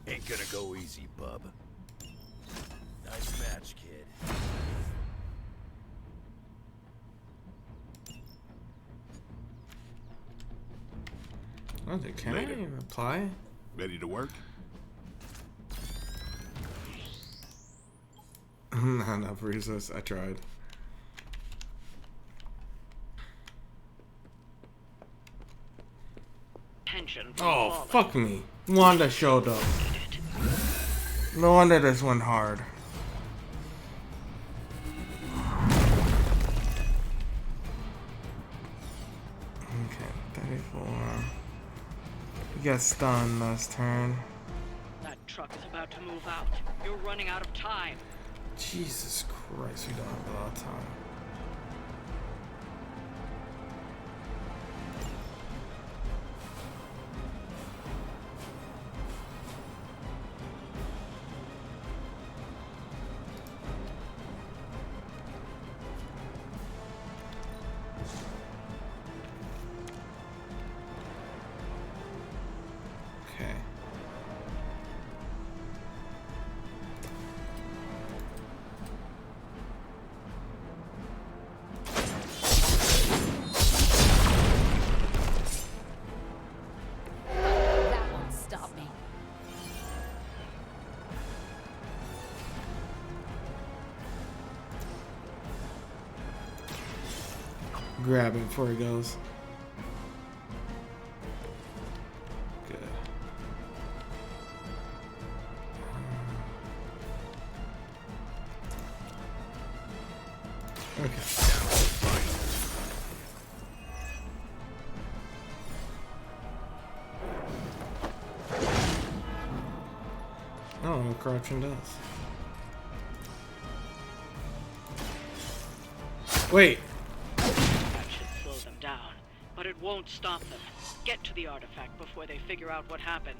Ain't gonna go easy, bub. Nice match, kid. Okay, can I reply? Ready to work? Not enough resources. I tried. Tension. Oh, fuck me. Wanda showed up. No wonder this went hard. Okay, 34. We got stunned last turn. That truck is about to move out. You're running out of time. Jesus Christ, we don't have a lot of time. Okay. That won't stop me. Grab it before he goes. Good. Okay. I don't know what corruption does. Wait. That should slow them down, but it won't stop them. Get to the artifact before they figure out what happened.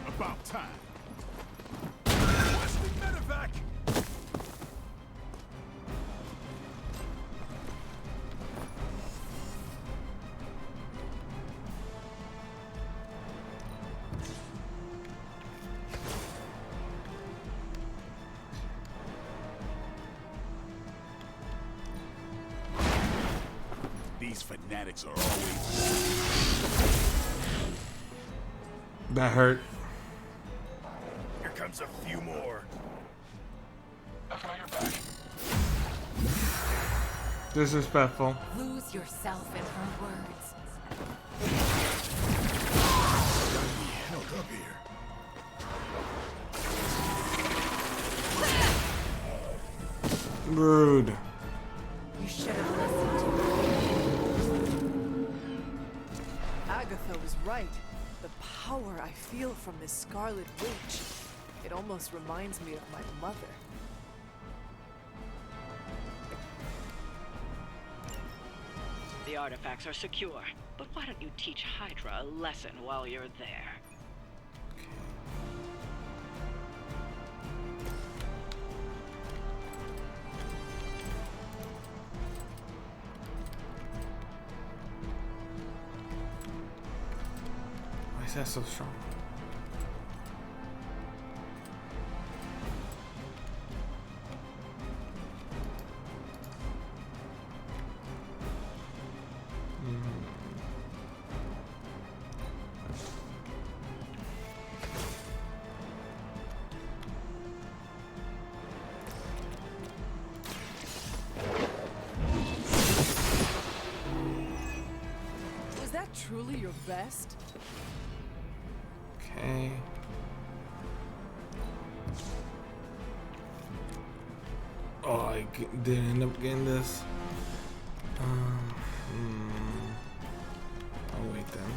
About time. Where's the medevac? These fanatics are always... That hurt. Here comes a few more. I've got your back. Disrespectful. Lose yourself in her words. Held up here. Rude. You should have listened to her. Agatha was right. The power I feel from this Scarlet Witch. It almost reminds me of my mother. The artifacts are secure, but why don't you teach Hydra a lesson while you're there? Why is that so strong? Was that truly your best? Okay. Oh, I didn't end up getting this. I'll wait then.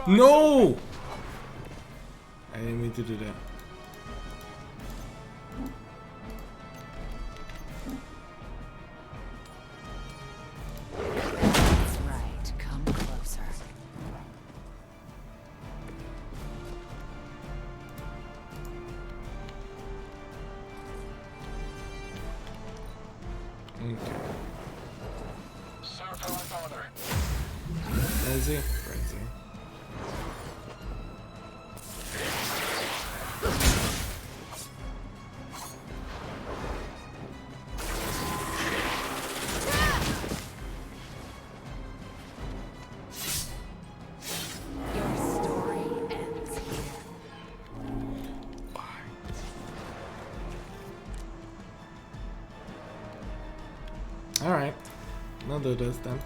No! I didn't mean to do that. That's right. Come closer. Okay. Serve with honor. Frenzy? Frenzy. Your story ends here. Alright. I'll do this then.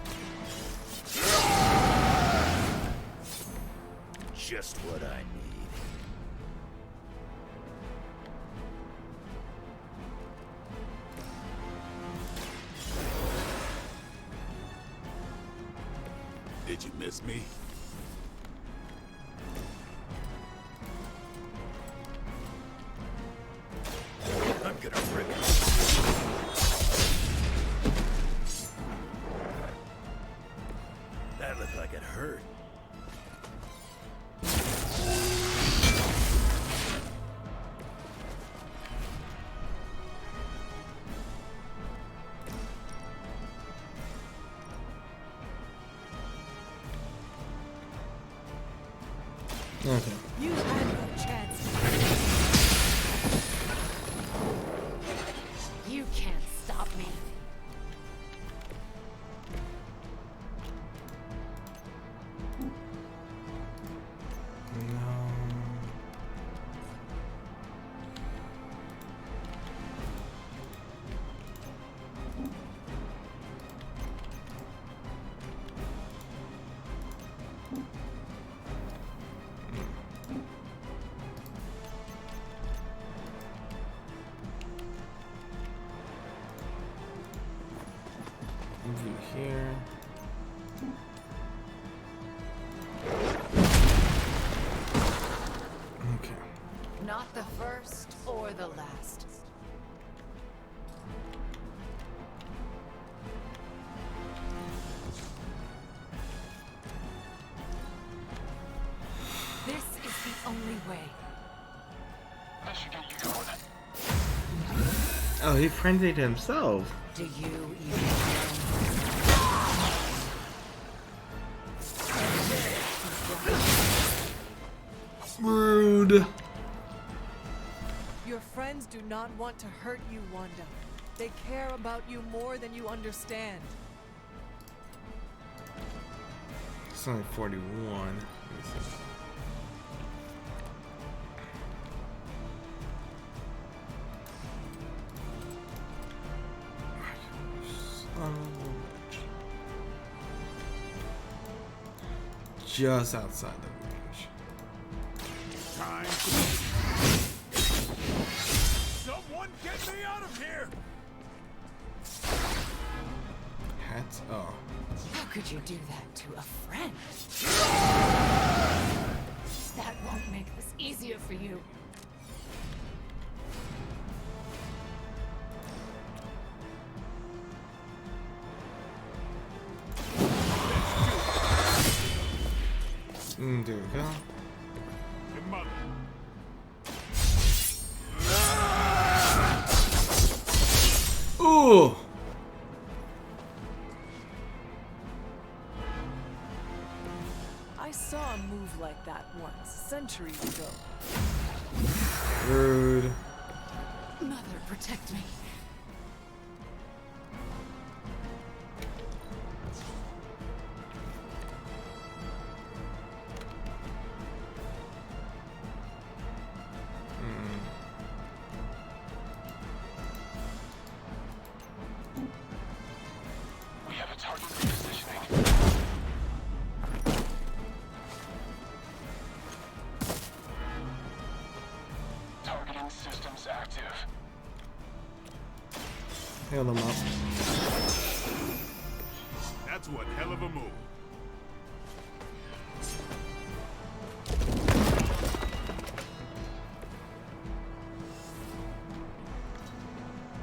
Just what I need. Did you miss me? I'm gonna rip it. That looked like it hurt. Okay. You had no chance. You can't stop me. Over here. Okay. Not the first or the last. This is the only way. Oh, he frenzied himself. Do you even Rude. Your friends do not want to hurt you, Wanda. They care about you more than you understand. It's only 41. Let me see. Son of a bitch. Just outside of it. Someone get me out of here! Hats? Oh. How could you do that to a friend? That won't make this easier for you. There we go. Your mother. Ooh! I saw a move like that once, centuries ago. Rude. Mother, protect me. We have a target repositioning. Targeting systems active. Heal them up. That's one hell of a move.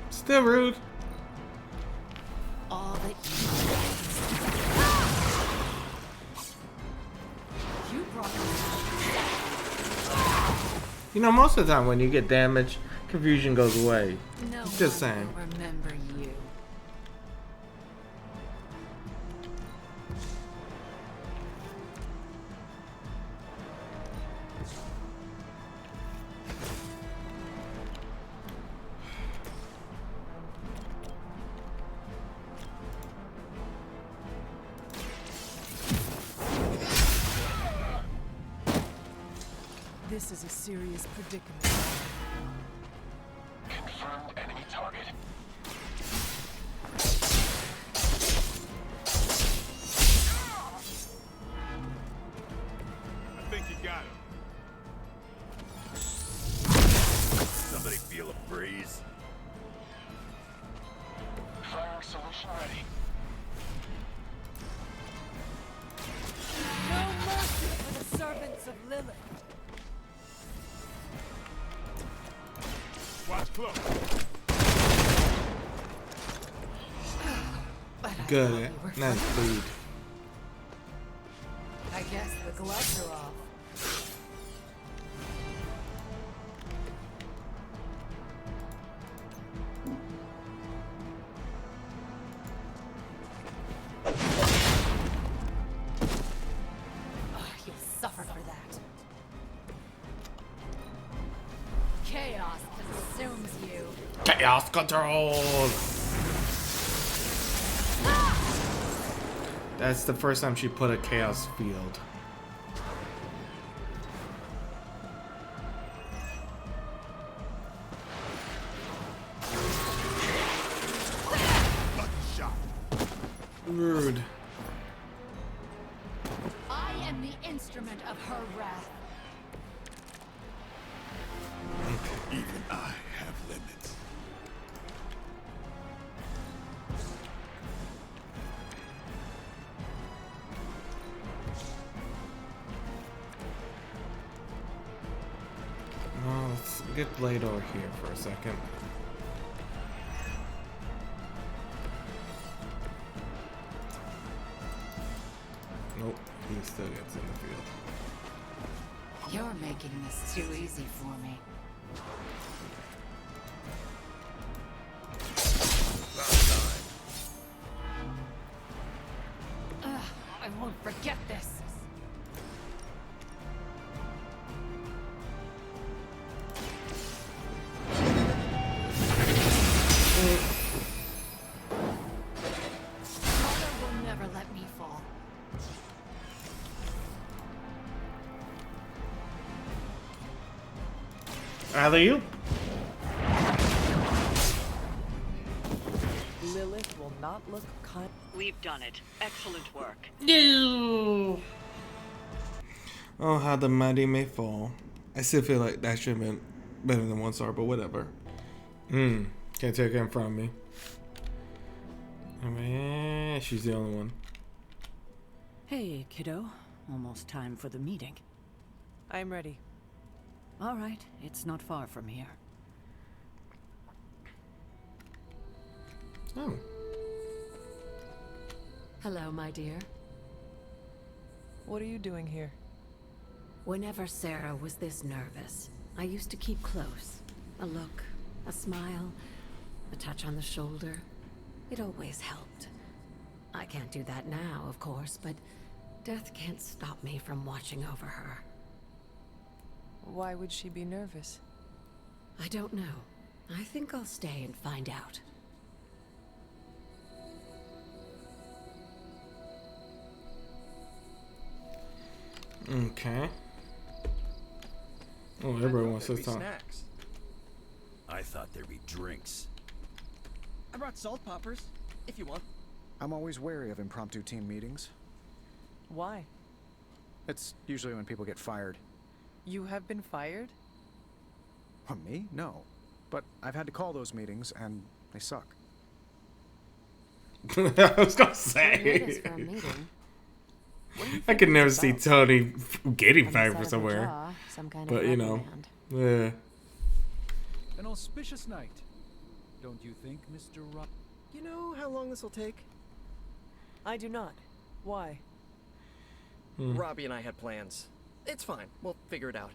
Still rude. All that you brought me. You know, most of the time when you get damaged, confusion goes away. No Just one saying. will remember you. This is a serious predicament. Confirmed enemy target. I think you got him. Somebody feel a breeze? Firing solution ready. No mercy for the servants of Lilith. Watch close. Good. Nice food. I guess the gloves are off. You'll suffer for that. Chaos consumes you. Chaos control! That's the first time she put a chaos field. Rude. I am the instrument of her wrath. Even I have limits. Oh, let's get Blade over here for a second. Nope, he still gets in the field. You're making this too easy for me. I won't forget this. Mother will never let me fall. Alley-oop. Lilith will not look kind. We've done it. Excellent work. Oh, how the mighty may fall. I still feel like that should have been better than 1 star, but whatever. Can't take it in front of me. Oh man, she's the only one. Hey, kiddo. Almost time for the meeting. I'm ready. All right, it's not far from here. Oh. Hello, my dear. What are you doing here? Whenever Sarah was this nervous, I used to keep close. A look, a smile, a touch on the shoulder. It always helped. I can't do that now, of course, but death can't stop me from watching over her. Why would she be nervous? I don't know. I think I'll stay and find out. Okay. Oh, everybody wants to talk. Snacks. I thought there'd be drinks. I brought salt poppers, if you want. I'm always wary of impromptu team meetings. Why? It's usually when people get fired. You have been fired? Me? No. But I've had to call those meetings, and they suck. I was gonna say. I could never see Tony getting fired for somewhere. But you know, yeah. An auspicious night, don't you think, Mr. Rob? You know how long this will take? I do not. Why? Robbie and I had plans. It's fine. We'll figure it out.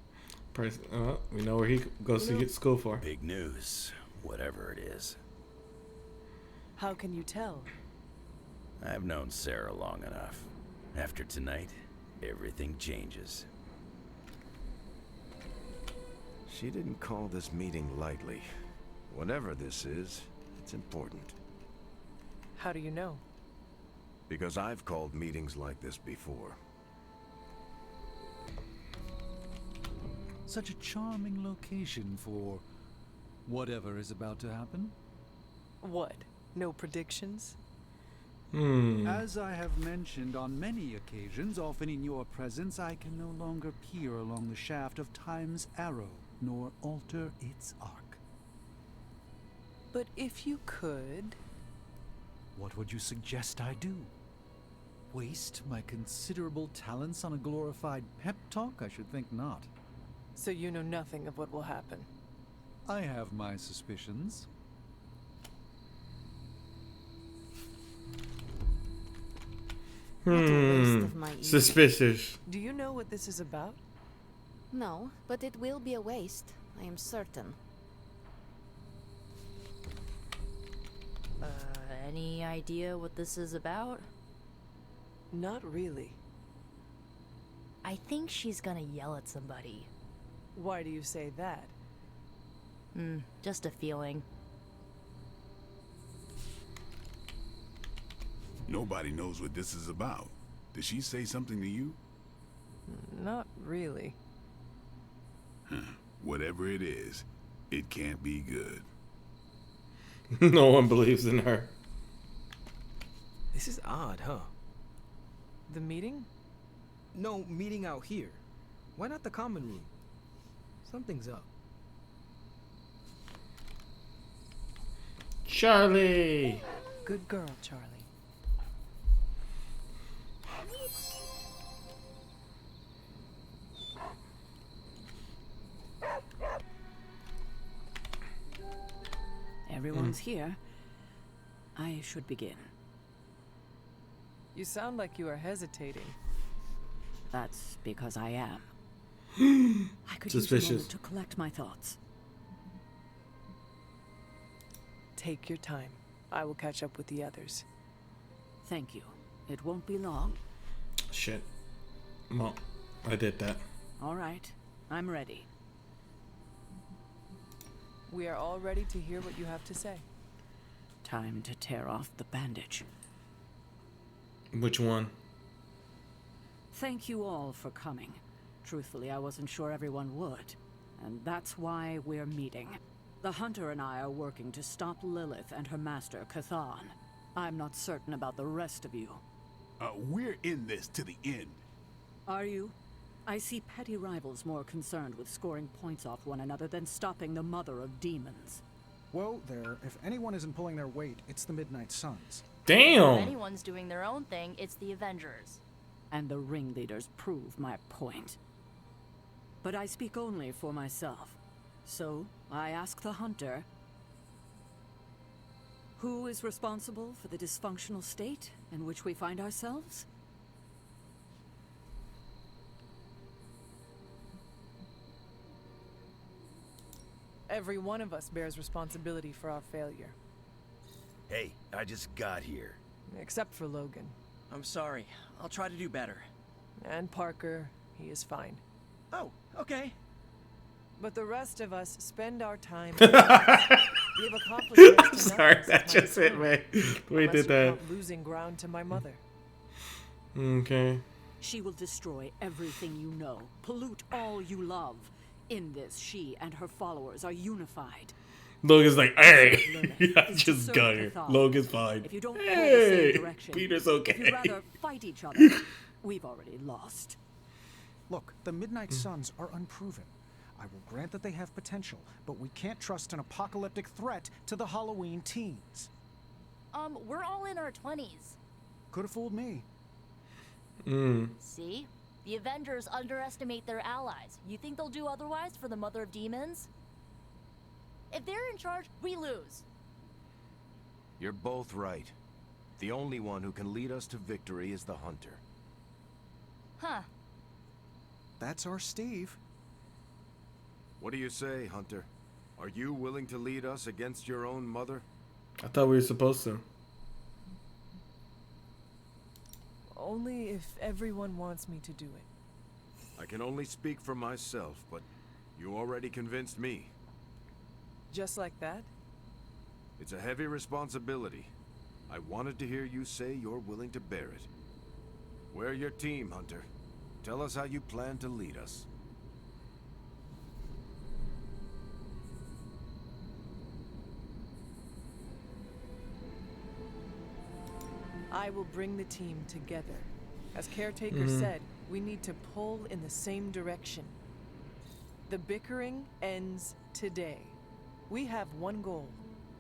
We know where he goes to get school for. Big news, whatever it is. How can you tell? I've known Sarah long enough. After tonight, everything changes. She didn't call this meeting lightly. Whatever this is, it's important. How do you know? Because I've called meetings like this before. Such a charming location for whatever is about to happen. What? No predictions? As I have mentioned on many occasions, often in your presence, I can no longer peer along the shaft of time's arrow, nor alter its arc. But if you could... What would you suggest I do? Waste my considerable talents on a glorified pep talk? I should think not. So you know nothing of what will happen? I have my suspicions. Suspicious. Do you know what this is about? No, but it will be a waste, I am certain. Any idea what this is about? Not really. I think she's gonna yell at somebody. Why do you say that? Just a feeling. Nobody knows what this is about. Did she say something to you? Not really. Whatever it is, it can't be good. No one believes in her. This is odd, huh? The meeting? No, meeting out here. Why not the common room? Something's up. Charlie! Good girl, Charlie. Everyone's here. I should begin. You sound like you are hesitating. That's because I am. I could use a moment to collect my thoughts. Take your time. I will catch up with the others. Thank you. It won't be long. Shit. Well, I did that. All right. I'm ready. We are all ready to hear what you have to say. Time to tear off the bandage. Which one? Thank you all for coming. Truthfully, I wasn't sure everyone would. And that's why we're meeting. The Hunter and I are working to stop Lilith and her master, Cathan. I'm not certain about the rest of you. We're in this to the end. Are you? I see petty rivals more concerned with scoring points off one another than stopping the mother of demons. Whoa there, if anyone isn't pulling their weight, it's the Midnight Suns. If anyone's doing their own thing, it's the Avengers. And the ringleaders prove my point. But I speak only for myself. So, I ask the Hunter, who is responsible for the dysfunctional state in which we find ourselves? Every one of us bears responsibility for our failure. Hey, I just got here. Except for Logan. I'm sorry. I'll try to do better. And Parker, he is fine. Oh, okay. But the rest of us spend our time. We have accomplished. I'm sorry, that just hit me. We did that. Losing ground to my mother. Okay. She will destroy everything you know, pollute all you love. In this, she and her followers are unified. Logan's like, hey, I just got here. Logan's fine. If you don't pull the same direction, Peter's okay. If you rather fight each other, we've already lost. Look, the Midnight Suns are unproven. I will grant that they have potential, but we can't trust an apocalyptic threat to the Halloween teens. We're all in our 20s. Could have fooled me. See? The Avengers underestimate their allies. You think they'll do otherwise for the Mother of Demons? If they're in charge, we lose. You're both right. The only one who can lead us to victory is the Hunter. Huh. That's our Steve. What do you say, Hunter? Are you willing to lead us against your own mother? I thought we were supposed to. Only if everyone wants me to do it. I can only speak for myself, but you already convinced me. Just like that? It's a heavy responsibility. I wanted to hear you say you're willing to bear it. We're your team, Hunter. Tell us how you plan to lead us. I will bring the team together. As Caretaker said, we need to pull in the same direction. The bickering ends today. We have one goal.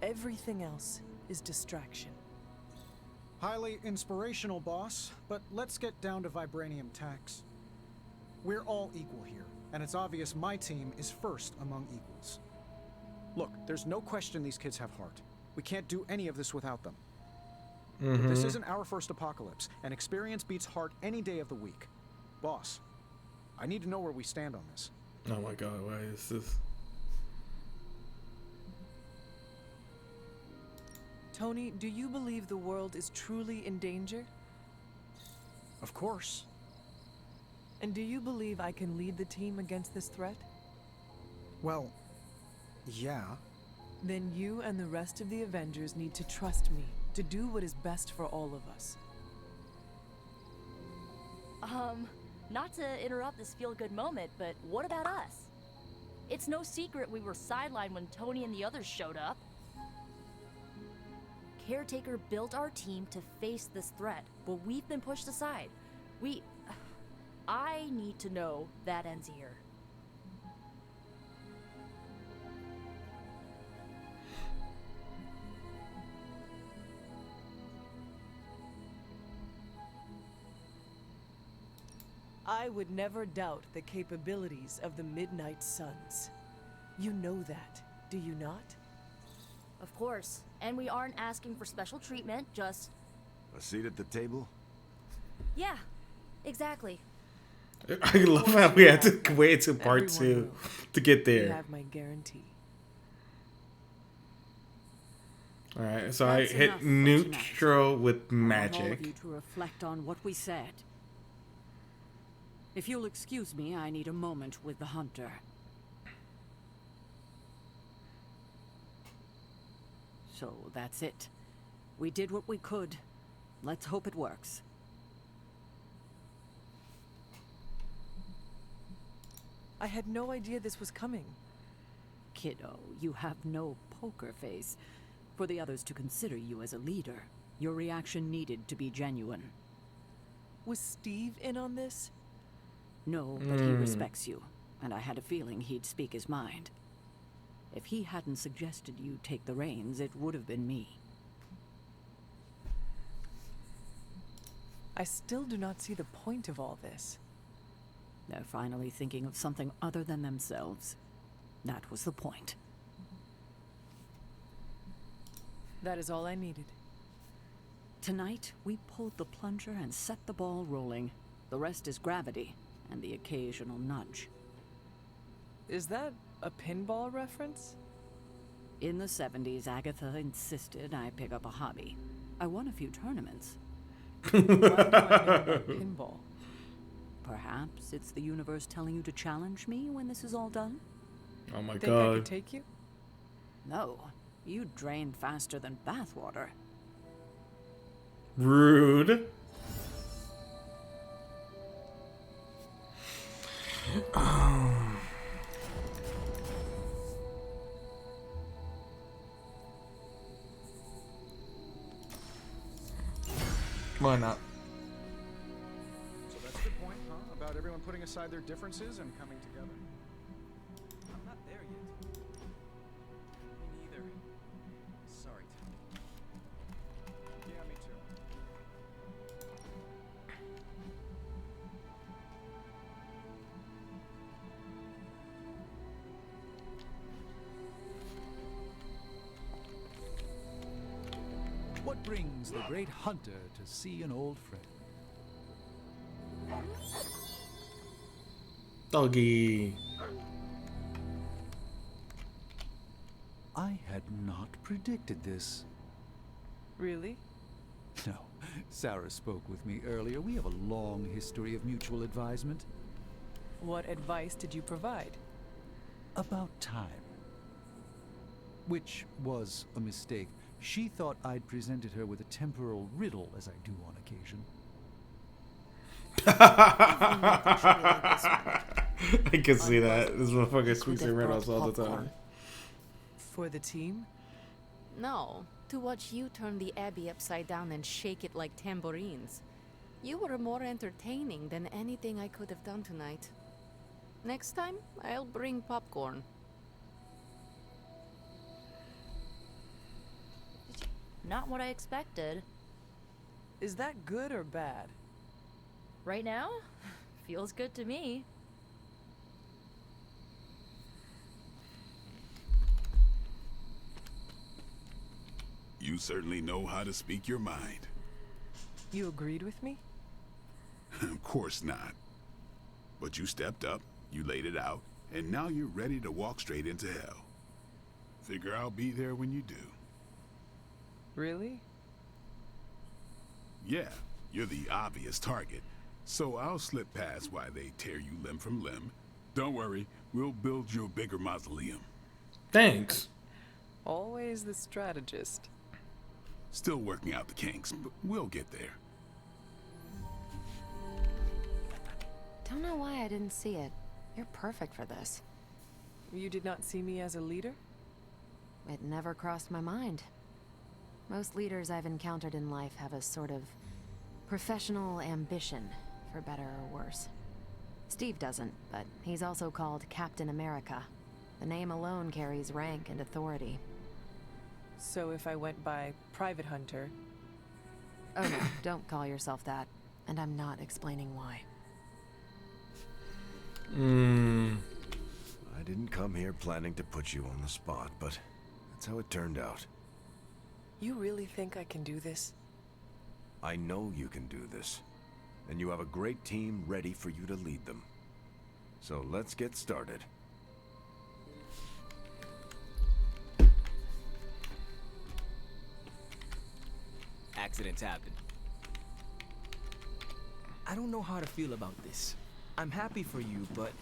Everything else is distraction. Highly inspirational, boss, but let's get down to vibranium tax. We're all equal here, and it's obvious my team is first among equals. Look, there's no question these kids have heart. We can't do any of this without them. But this isn't our first apocalypse, and experience beats heart any day of the week. Boss, I need to know where we stand on this. Oh my god, why is this? Tony, do you believe the world is truly in danger? Of course. And do you believe I can lead the team against this threat? Well, yeah. Then you and the rest of the Avengers need to trust me to do what is best for all of us. Not to interrupt this feel-good moment, but what about us? It's no secret we were sidelined when Tony and the others showed up. Caretaker built our team to face this threat, but we've been pushed aside. I need to know that ends here. I would never doubt the capabilities of the Midnight Suns. You know that, do you not? Of course, and we aren't asking for special treatment, just... A seat at the table? Yeah, exactly. I love how we had to wait to part 2 to get there. You have my guarantee. Alright, so I hit neutral with I want all magic. of you to reflect on what we said. If you'll excuse me, I need a moment with the Hunter. So that's it. We did what we could. Let's hope it works. I had no idea this was coming. Kiddo, you have no poker face. For the others to consider you as a leader, your reaction needed to be genuine. Was Steve in on this? No, but he respects you, and I had a feeling he'd speak his mind. If he hadn't suggested you take the reins, it would have been me. I still do not see the point of all this. They're finally thinking of something other than themselves. That was the point. That is all I needed. Tonight, we pulled the plunger and set the ball rolling. The rest is gravity, and the occasional nudge. Is that a pinball reference? In the 70s, Agatha insisted I pick up a hobby. I won a few tournaments. Why do I know about pinball? Perhaps it's the universe telling you to challenge me when this is all done? Oh my Think god. I could take you? No, you drain faster than bathwater. Rude. Why not? So that's a good point, huh? About everyone putting aside their differences and coming together. I'm not there yet. Me neither. Sorry, Tony. Yeah, me too. What brings the great hunter to see an old friend? Doggy. I had not predicted this. Really? No. Sarah spoke with me earlier. We have a long history of mutual advisement. What advice did you provide? About time. Which was a mistake. She thought I'd presented her with a temporal riddle, as I do on occasion. I can see that. This motherfucker speaks in riddles all the time. For the team? No, to watch you turn the Abbey upside down and shake it like tambourines. You were more entertaining than anything I could have done tonight. Next time, I'll bring popcorn. Not what I expected. Is that good or bad? Right now? Feels good to me. You certainly know how to speak your mind. You agreed with me? Of course not. But you stepped up, you laid it out, and now you're ready to walk straight into hell. Figure I'll be there when you do. Really? Yeah, you're the obvious target, so I'll slip past while they tear you limb from limb. Don't worry, we'll build you a bigger mausoleum. Thanks. Always the strategist. Still working out the kinks, but we'll get there. Don't know why I didn't see it. You're perfect for this. You did not see me as a leader? It never crossed my mind. Most leaders I've encountered in life have a sort of professional ambition, for better or worse. Steve doesn't, but he's also called Captain America. The name alone carries rank and authority. So if I went by Private Hunter... Oh no, don't call yourself that. And I'm not explaining why. I didn't come here planning to put you on the spot, but that's how it turned out. You really think I can do this? I know you can do this, and you have a great team ready for you to lead them. So let's get started. Accidents happen. I don't know how to feel about this. I'm happy for you, but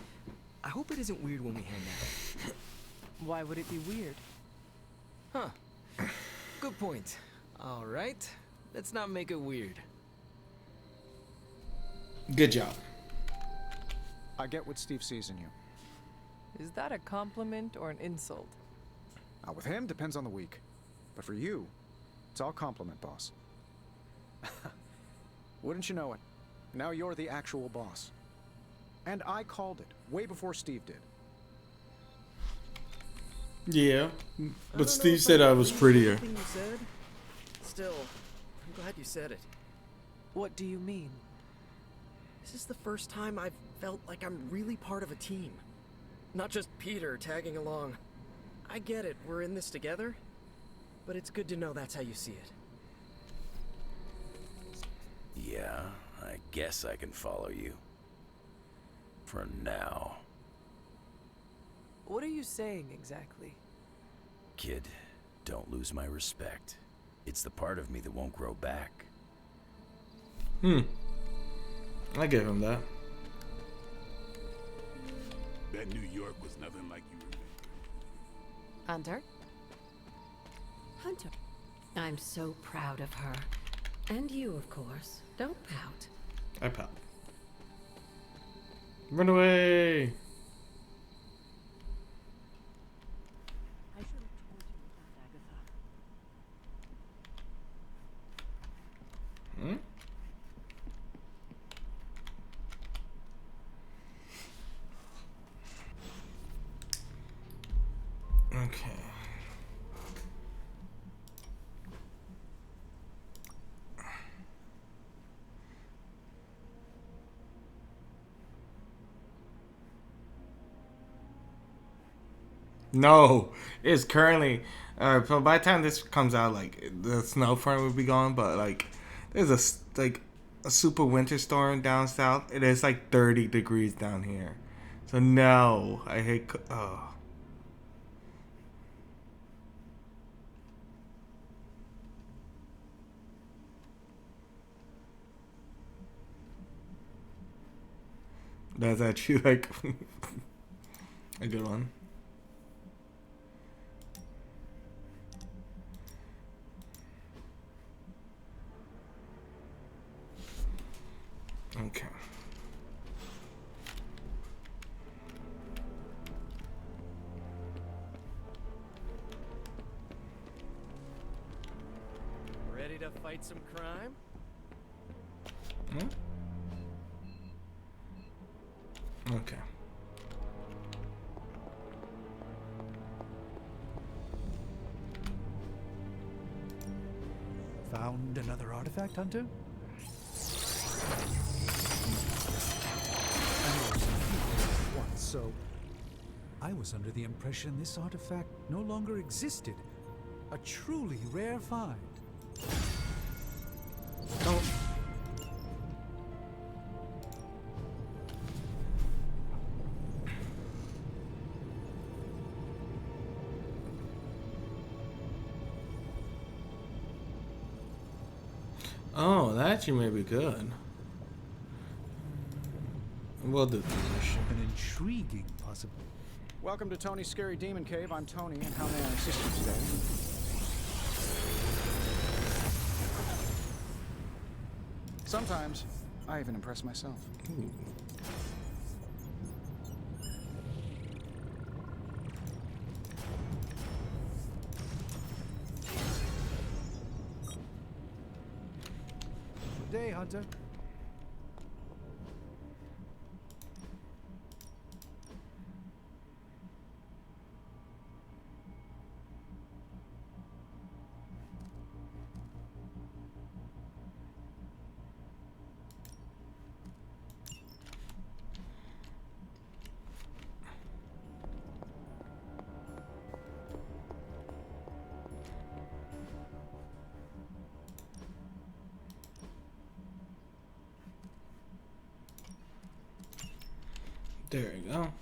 I hope it isn't weird when we hang out. Why would it be weird? Huh. Good point. All right. Let's not make it weird. Good job. I get what Steve sees in you. Is that a compliment or an insult? With him, depends on the week. But for you, it's all compliment, boss. Wouldn't you know it? Now you're the actual boss. And I called it, way before Steve did. Yeah, I but don't Steve know if said I was agree with prettier. everything you said. Still, I'm glad you said it. What do you mean? This is the first time I've felt like I'm really part of a team. Not just Peter tagging along. I get it, we're in this together. But it's good to know that's how you see it. Yeah, I guess I can follow you. For now. What are you saying exactly? Kid, don't lose my respect. It's the part of me that won't grow back. I give him that. Bet New York was nothing like you remember. Hunter? Hunter. I'm so proud of her. And you, of course. Don't pout. I pout. Run away! I should have told you about Agatha. Okay. No, it's currently. So by the time this comes out, like the snow front will be gone. But like, there's a super winter storm down south. It is like 30 degrees down here. So no, I hate. Oh. That's actually like a good one. Okay. Ready to fight some crime? Okay. Found another artifact, Hunter? Once, so I was under the impression this artifact no longer existed. A truly rare find. Oh. Oh, that actually may be good. We'll do the mission. An intriguing possibility. Welcome to Tony's Scary Demon Cave. I'm Tony, and how may I assist you today? Sometimes, I even impress myself. Ooh. Good day, Hunter. There you go.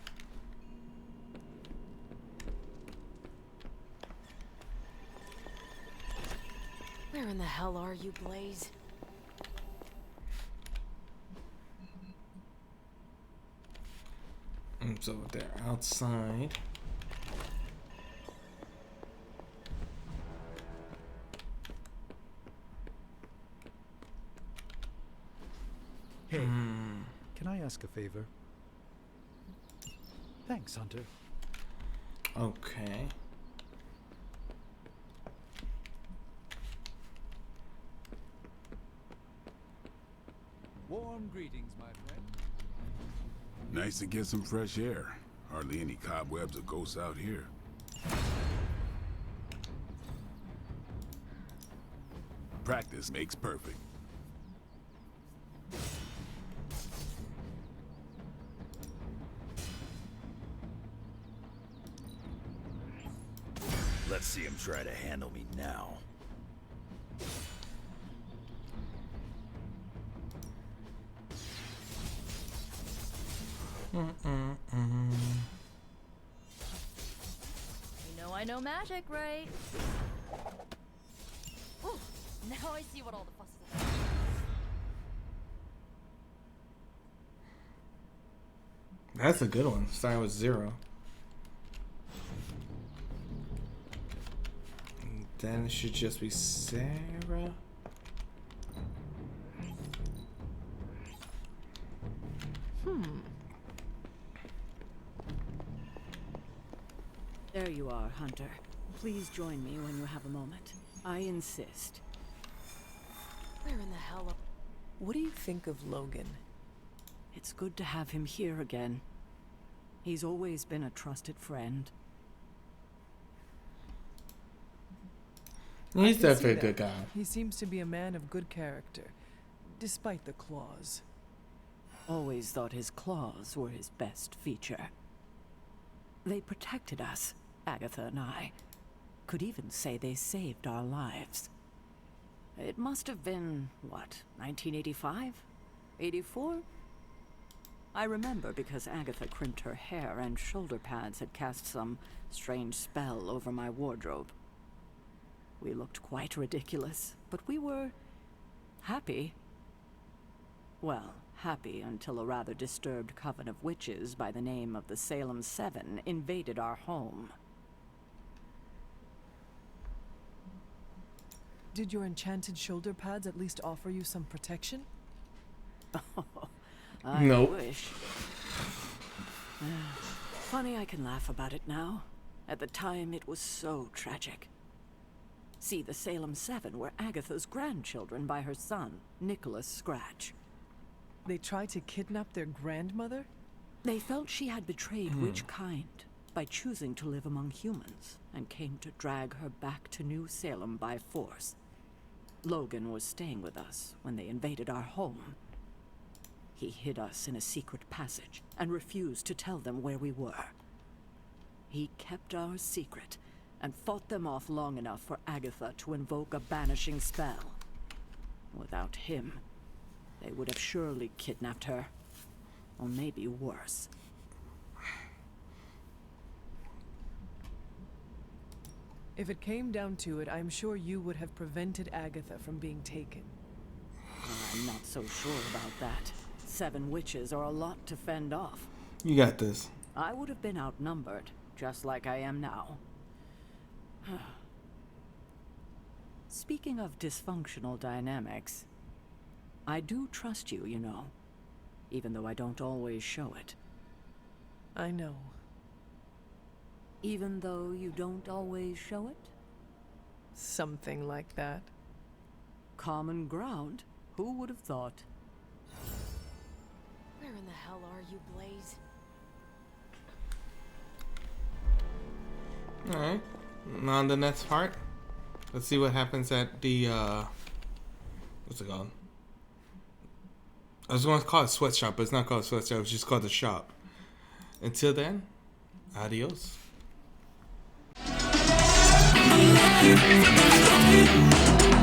Where in the hell are you, Blaze? So they're outside. Hey, can I ask a favor? Thanks, Hunter. Okay. Warm greetings, my friend. Nice to get some fresh air. Hardly any cobwebs or ghosts out here. Practice makes perfect. Let's see him try to handle me now. You know I know magic, right? Ooh, now I see what all the fuss is about. That's a good one. Starting with 0. And then it should just be Sarah. There you are, Hunter. Please join me when you have a moment. I insist. Where in the hell? What do you think of Logan? It's good to have him here again. He's always been a trusted friend. He's I can definitely see a good that. guy. He seems to be a man of good character, despite the claws. Always thought his claws were his best feature. They protected us, Agatha and I. Could even say they saved our lives. It must have been, what, 1985? 84? I remember because Agatha crimped her hair and shoulder pads had cast some strange spell over my wardrobe. We looked quite ridiculous, but we were happy. Well, happy until a rather disturbed coven of witches by the name of the Salem Seven invaded our home. Did your enchanted shoulder pads at least offer you some protection? I Nope. wish. Funny I can laugh about it now. At the time, it was so tragic. See, the Salem Seven were Agatha's grandchildren by her son, Nicholas Scratch. They tried to kidnap their grandmother? They felt she had betrayed which kind by choosing to live among humans and came to drag her back to New Salem by force. Logan was staying with us when they invaded our home. He hid us in a secret passage and refused to tell them where we were. He kept our secret and fought them off long enough for Agatha to invoke a banishing spell. Without him, they would have surely kidnapped her. Or maybe worse. If it came down to it, I'm sure you would have prevented Agatha from being taken. I'm not so sure about that. 7 witches are a lot to fend off. You got this. I would have been outnumbered, just like I am now. Speaking of dysfunctional dynamics, I do trust you, you know, even though I don't always show it. I know. Even though you don't always show it? Something like that. Common ground? Who would have thought? Where in the hell are you, Blaze? Alright. On the next part. Let's see what happens at the what's it called? I was going to call it sweatshop, but it's not called sweatshop, it's just called the shop. Until then, adios. Thank you.